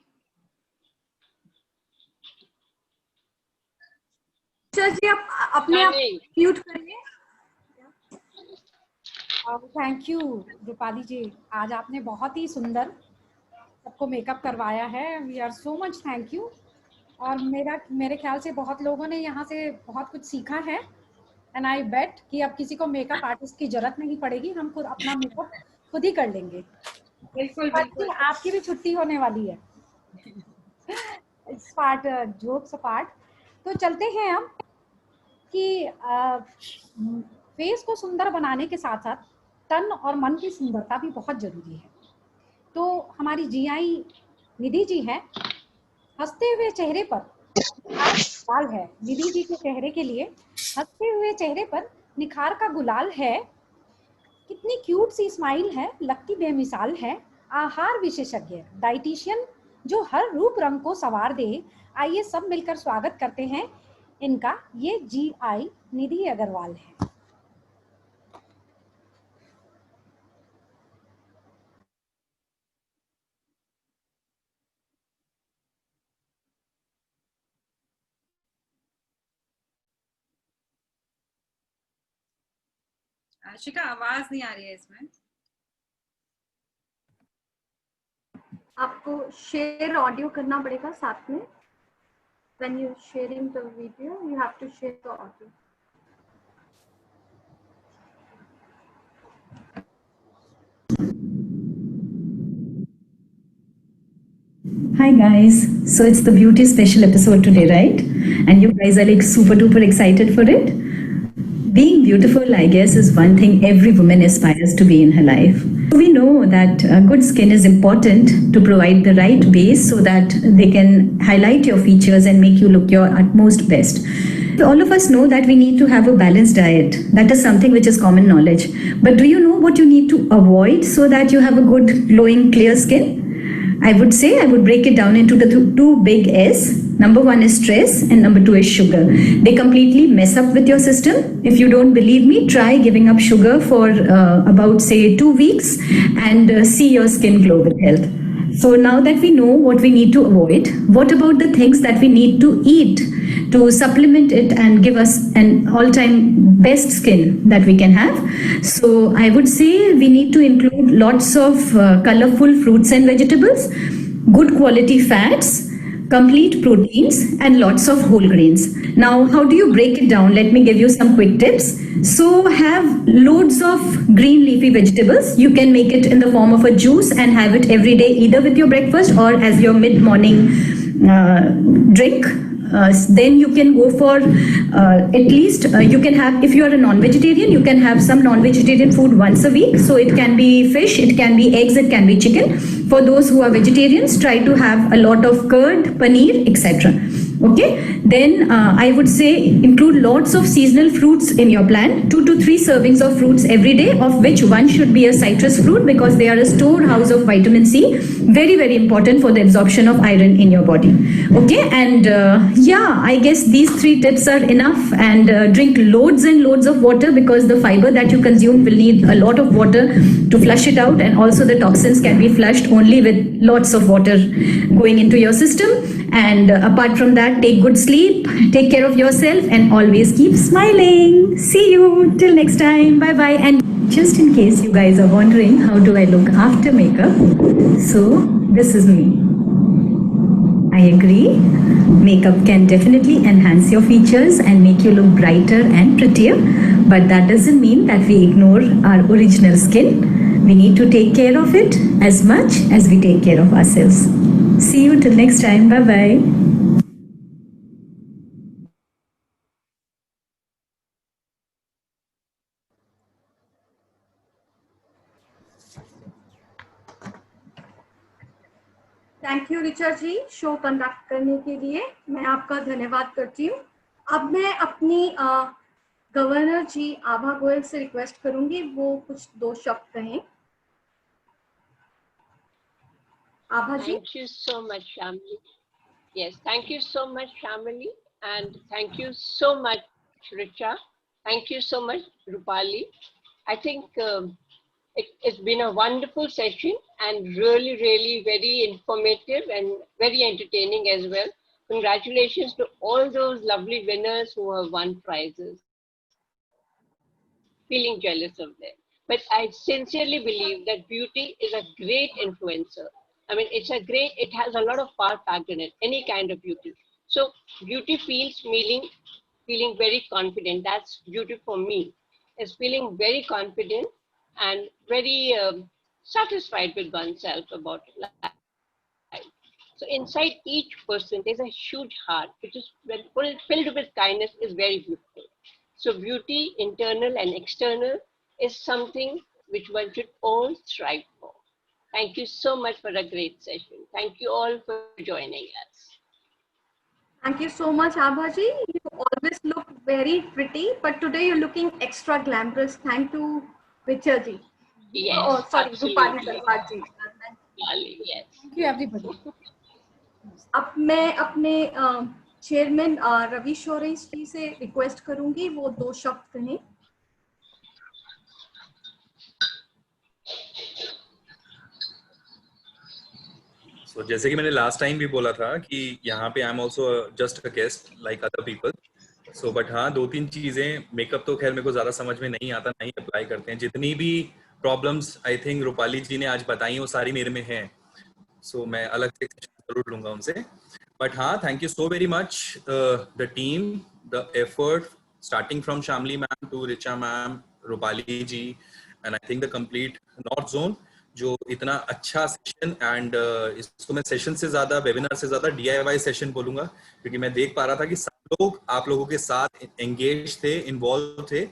जी आप अपने आप म्यूट करिए. थैंक यू रूपाली जी, आज आपने बहुत ही सुंदर सबको मेकअप करवाया है. We are so much thank you. और मेरे ख्याल से बहुत लोगों ने यहाँ से बहुत कुछ सीखा है. एंड आई बेट कि अब किसी को मेकअप आर्टिस्ट की जरूरत नहीं पड़ेगी, हम खुद अपना मेकअप खुद ही कर लेंगे. बिल्कुल बिल्कुल. आपकी भी छुट्टी होने वाली है. It's part, jokes apart. तो चलते हैं हम कि फेस को सुंदर बनाने के साथ साथ तन और मन की सुंदरता भी बहुत जरूरी है. तो हमारी जीआई निधि जी है, हंसते हुए चेहरे पर गुलाल है. निधि जी के चेहरे के लिए हंसते हुए चेहरे पर निखार का गुलाल है. कितनी क्यूट सी स्माइल है, लगती बेमिसाल है. आहार विशेषज्ञ डाइटिशियन जो हर रूप रंग को संवार दे. आइए सब मिलकर स्वागत करते हैं इनका. ये जीआई निधि अग्रवाल है. आशिका आवाज नहीं आ रही है इसमें. आपको शेयर ऑडियो करना पड़ेगा साथ में, when you're sharing the video, you have to share the audio. Hi guys, so it's the beauty special episode today, right? And you guys are like super duper excited for it. Being beautiful, I guess, is one thing every woman aspires to be in her life. We know that good skin is important to provide the right base so that they can highlight your features and make you look your utmost best. All of us know that we need to have a balanced diet. That is something which is common knowledge. But do you know what you need to avoid so that you have a good, glowing, clear skin? I would say I would break it down into the two big S. Number one is stress and number two is sugar. They completely mess up with your system. If you don't believe me, try giving up sugar for about say 2 weeks and see your skin glow with health. So now that we know what we need to avoid, what about the things that we need to eat to supplement it and give us an all-time best skin that we can have? So I would say we need to include lots of colorful fruits and vegetables, good quality fats, complete proteins, and lots of whole grains. Now, how do you break it down? Let me give you some quick tips. So have loads of green leafy vegetables. You can make it in the form of a juice and have it every day, either with your breakfast or as your mid-morning drink. Then you can go for at least you can have, if you are a non-vegetarian, you can have some non-vegetarian food once a week. So it can be fish, it can be eggs, it can be chicken. For those who are vegetarians, try to have a lot of curd, paneer, etc. Okay, then I would say include lots of seasonal fruits in your plan, 2 to 3 servings of fruits every day, of which one should be a citrus fruit because they are a storehouse of vitamin C, very, very important for the absorption of iron in your body. Okay, and yeah, I guess these 3 tips are enough, and drink loads and loads of water because the fiber that you consume will need a lot of water to flush it out, and also the toxins can be flushed only with lots of water going into your system. And apart from that, take good sleep, take care of yourself, and always keep smiling. See you till next time. Bye bye. And just in case you guys are wondering how do I look after makeup, so this is me. I agree, makeup can definitely enhance your features and make you look brighter and prettier, but that doesn't mean that we ignore our original skin. We need to take care of it as much as we take care of ourselves. See you till next time. Bye bye. Thank you Richa ji show conduct करने के लिए, मैं आपका धन्यवाद करती हूँ। अब मैं अपनी गवर्नर जी आभा गोयल से रिक्वेस्ट करूंगी वो कुछ 2 शब्द कहें। आभा जी। Thank you so much, Shamli. Yes, thank you so much, Shamli, and thank you so much, Richa. Thank you so much, Rupali. I think it's been a wonderful session and really, really very informative and very entertaining as well. Congratulations to all those lovely winners who have won prizes. Feeling jealous of them. But I sincerely believe that beauty is a great influencer. I mean, it has a lot of power packed in it, any kind of beauty. So beauty feels feeling very confident. That's beauty for me, is feeling very confident and very satisfied with oneself about life. So inside each person, there's a huge heart, which is filled with kindness, is very beautiful. So beauty, internal and external, is something which one should all strive for. Thank you so much for a great session. Thank you all for joining us. Thank you so much, Abha ji. You always look very pretty, but today you're looking extra glamorous. Thank you, Richa ji. Yes. Oh, sorry, Rupali absolutely. Talwar ji. Yes. Thank you, everybody. अब मैं अपने chairman Ravi Shauri जी से request करूंगी वो 2 शब्द कहें। So, जैसे कि मैंने लास्ट टाइम भी बोला था कि यहाँ पे I am also just a guest like other people. So but हाँ 2-3 चीजें, मेकअप तो खैर मेरे को ज्यादा समझ में नहीं आता, नहीं अप्लाई करते हैं। जितनी भी प्रॉब्लम्स आई थिंक रूपाली जी ने आज बताई वो सारी मेरे में हैं। सो मैं अलग से जरूर लूंगा उनसे। But हाँ, thank you so very much, the team, the effort, starting from Shamli ma'am to Richa ma'am, Rupali ji, and I think the complete North Zone, जो इतना अच्छा सेशन एंड इसको मैं सेशन से ज्यादा, वेबिनार से ज्यादा DIY सेशन बोलूंगा, क्योंकि मैं देख पा रहा था कि सब लोग आप लोगों के साथ एंगेज थे, इन्वॉल्व थे,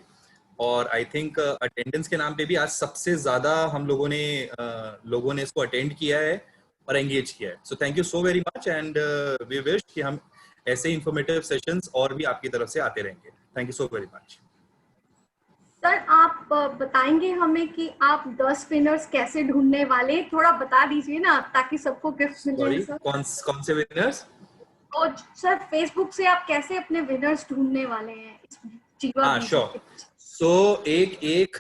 और आई थिंक अटेंडेंस के नाम पे भी आज सबसे ज्यादा हम लोगों ने इसको अटेंड किया है और एंगेज किया है. So thank you so very much and we wish कि हम ऐसे इंफॉर्मेटिव सेशंस और भी आपकी तरफ से आते रहेंगे. Thank you so very much. Sir आप बताएंगे हमें कि आप 10 विनर्स कैसे ढूंढने वाले, थोड़ा बता दीजिए ना, ताकि सबको गिफ्ट मिले. सर कौन से विनर्स? और सर फेसबुक से आप कैसे अपने विनर्स ढूंढने वाले हैं? हाँ श्योर. सो एक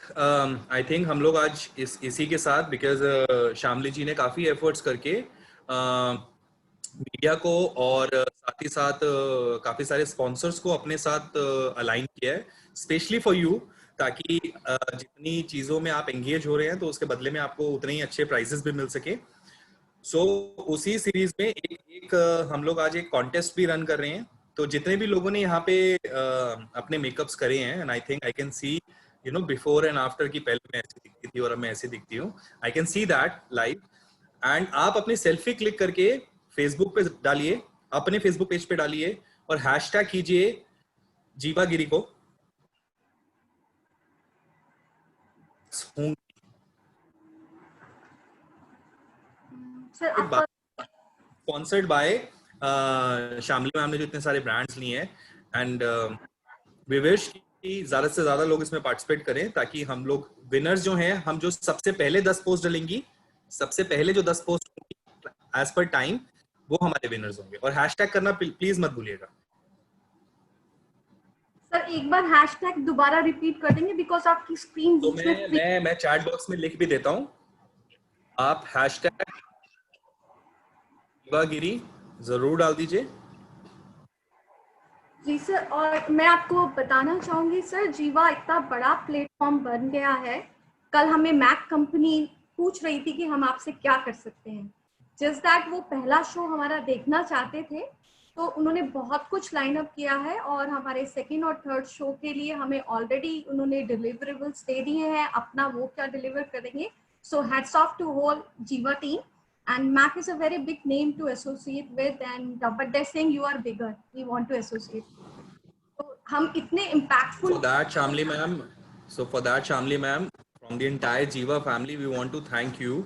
आई थिंक हम लोग आज इसी के साथ, बिकॉज शामली जी ने काफी एफर्ट्स करके मीडिया को और साथ ही साथ काफी सारे स्पॉन्सर्स को अपने साथ अलाइन किया है, स्पेशली फॉर यू, ताकि जितनी चीजों में आप एंगेज हो रहे हैं तो उसके बदले में आपको उतने ही अच्छे प्राइजेस भी मिल सके. सो उसी सीरीज में एक हम लोग आज एक कॉन्टेस्ट भी रन कर रहे हैं. तो जितने भी लोगों ने यहाँ पे अपने मेकअप्स करे हैं, and I think I can see you know before and after, की पहले मैं ऐसी दिखती थी और अब मैं ऐसी दिखती हूँ, I can see that live. And आप अपनी सेल्फी क्लिक करके फेसबुक पे डालिए, अपने फेसबुक पेज पे डालिए और हैशटैग कीजिए जीवा गिरी को. स्पॉन्सर्ड बाय शामली मैम ने जो इतने सारे ब्रांड्स लिए हैं, एंड वी विश कि ज्यादा से ज्यादा लोग इसमें पार्टिसिपेट करें, ताकि हम लोग विनर्स जो हैं, हम जो सबसे पहले 10 पोस्ट डालेंगी, सबसे पहले जो 10 पोस्ट होंगी एज पर टाइम, वो हमारे विनर्स होंगे. और हैशटैग करना प्लीज मत भूलिएगा. सर एक बार हैशटैग दोबारा रिपीट कर देंगे, बिकॉज आपकी स्क्रीन तो मैं चैट बॉक्स में लिख भी देता हूँ. आप हैशटैग जीवागिरी जरूर डाल दीजिए. जी सर, और मैं आपको बताना चाहूंगी सर, जीवा इतना बड़ा प्लेटफॉर्म बन गया है. कल हमें मैक कंपनी पूछ रही थी कि हम आपसे क्या कर सकते हैं. जस्ट दैट वो पहला शो हमारा देखना चाहते थे, तो उन्होंने बहुत कुछ लाइन अप किया है, और हमारे सेकंड और थर्ड शो के लिए हमें ऑलरेडी उन्होंने डिलीवरेबल्स दे दिए हैं. अपना वो क्या डिलीवर करेंगे. So hats off to whole Jiva team. And Mac is a very big name to associate with, and but they're saying you are bigger. We want to associate. So हम इतने impactful. For that, Shamli ma'am, from the entire Jiva family, we want to thank you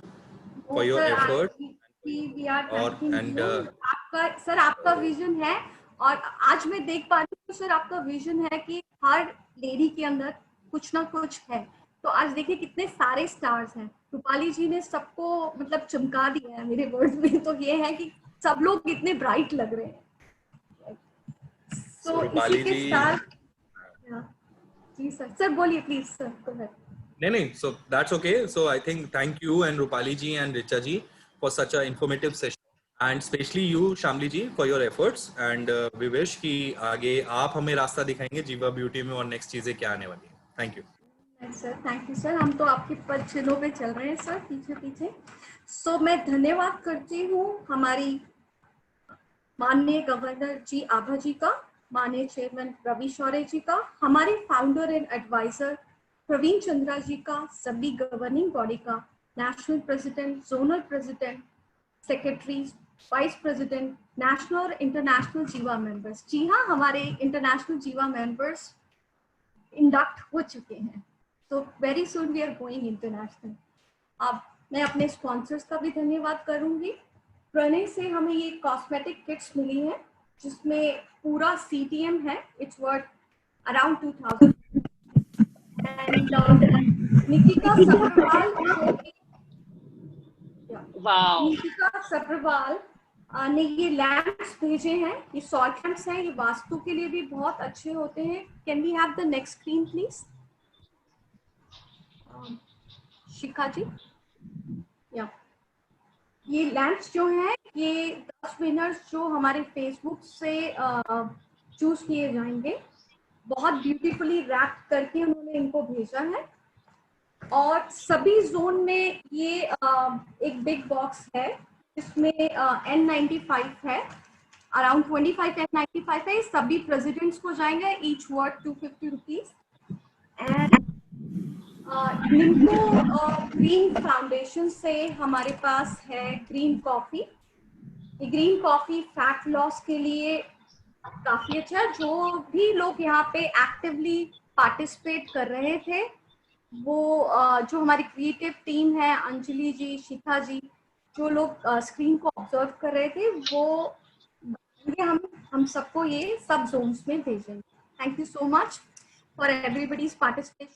for your effort. We are thanking you. आपका sir आपका vision है, और आज मैं देख पा रही हूँ सर आपका विजन है कि हर लेडी के अंदर कुछ ना कुछ है. तो आज देखिए कितने सारे स्टार्स हैं. रूपाली जी ने सबको मतलब चमका दिया है मेरे वर्ड्स में. तो ये है कि सब लोग कितने ब्राइट लग रहे हैं. तो इसी के साथ जी सर बोलिए प्लीज सर. नहीं, so that's okay. So I think thank you and Rupali ji and Richa ji for such a informative session, and especially you Shamli ji for your efforts, and we wish कि आगे आप हमें रास्ता दिखाएंगे जीवा beauty में और next चीजें क्या आने वाली है. Thank you sir. Thank you sir. हम तो आपके पदचिन्हों पे चल रहे हैं सर, पीछे पीछे. सो मैं धन्यवाद करती हूँ हमारी माननीय गवर्नर जी आभा जी का, माननीय चेयरमैन रवि शौर्य जी का, हमारे founder and advisor Praveen Chandra ji का, सभी गवर्निंग बॉडी का, national president, zonal president, secretaries, vice president, national और इंटरनेशनल जीवा मेंबर्स. जी हाँ, हमारे इंटरनेशनल जीवा मेंबर्स इंडक्ट हो चुके हैं. तो very soon we are going international. अब मैं अपने स्पॉन्सर्स का भी धन्यवाद करूंगी. प्रणय से हमें ये कॉस्मेटिक किट्स मिली हैं, जिसमें पूरा CTM है. It's worth around 2000. And Nikita Sabharwal ने ये लैम्प्स भेजे हैं. ये सॉल्ट लैम्प्स हैं, ये वास्तु के लिए भी बहुत अच्छे होते हैं. Can we have the next screen please Shikha ji. या ये लैम्प्स जो हैं, ये 10 विनर्स जो हमारे फेसबुक से चूज किए जाएंगे, बहुत ब्यूटीफुली रैप करके उन्होंने इनको भेजा है. और सभी जोन में ये एक बिग बॉक्स है, जिसमें N95 है. अराउंड 25 and 95 है, सभी प्रेसिडेंट्स को जाएंगे, each worth 250 rupees. And Nimco green foundation से हमारे पास है ग्रीन कॉफी। ये ग्रीन कॉफी फैट लॉस के लिए काफी अच्छा है। जो भी लोग यहाँ पे एक्टिवली पार्टिसिपेट कर रहे थे, वो जो हमारी क्रिएटिव टीम है, अंजलि जी, शिखा जी, जो लोग स्क्रीन को ऑब्जर्व कर रहे थे, वो हम सबको ये सब जोन्स में भेजेंगे। Thank you so much for everybody's participation.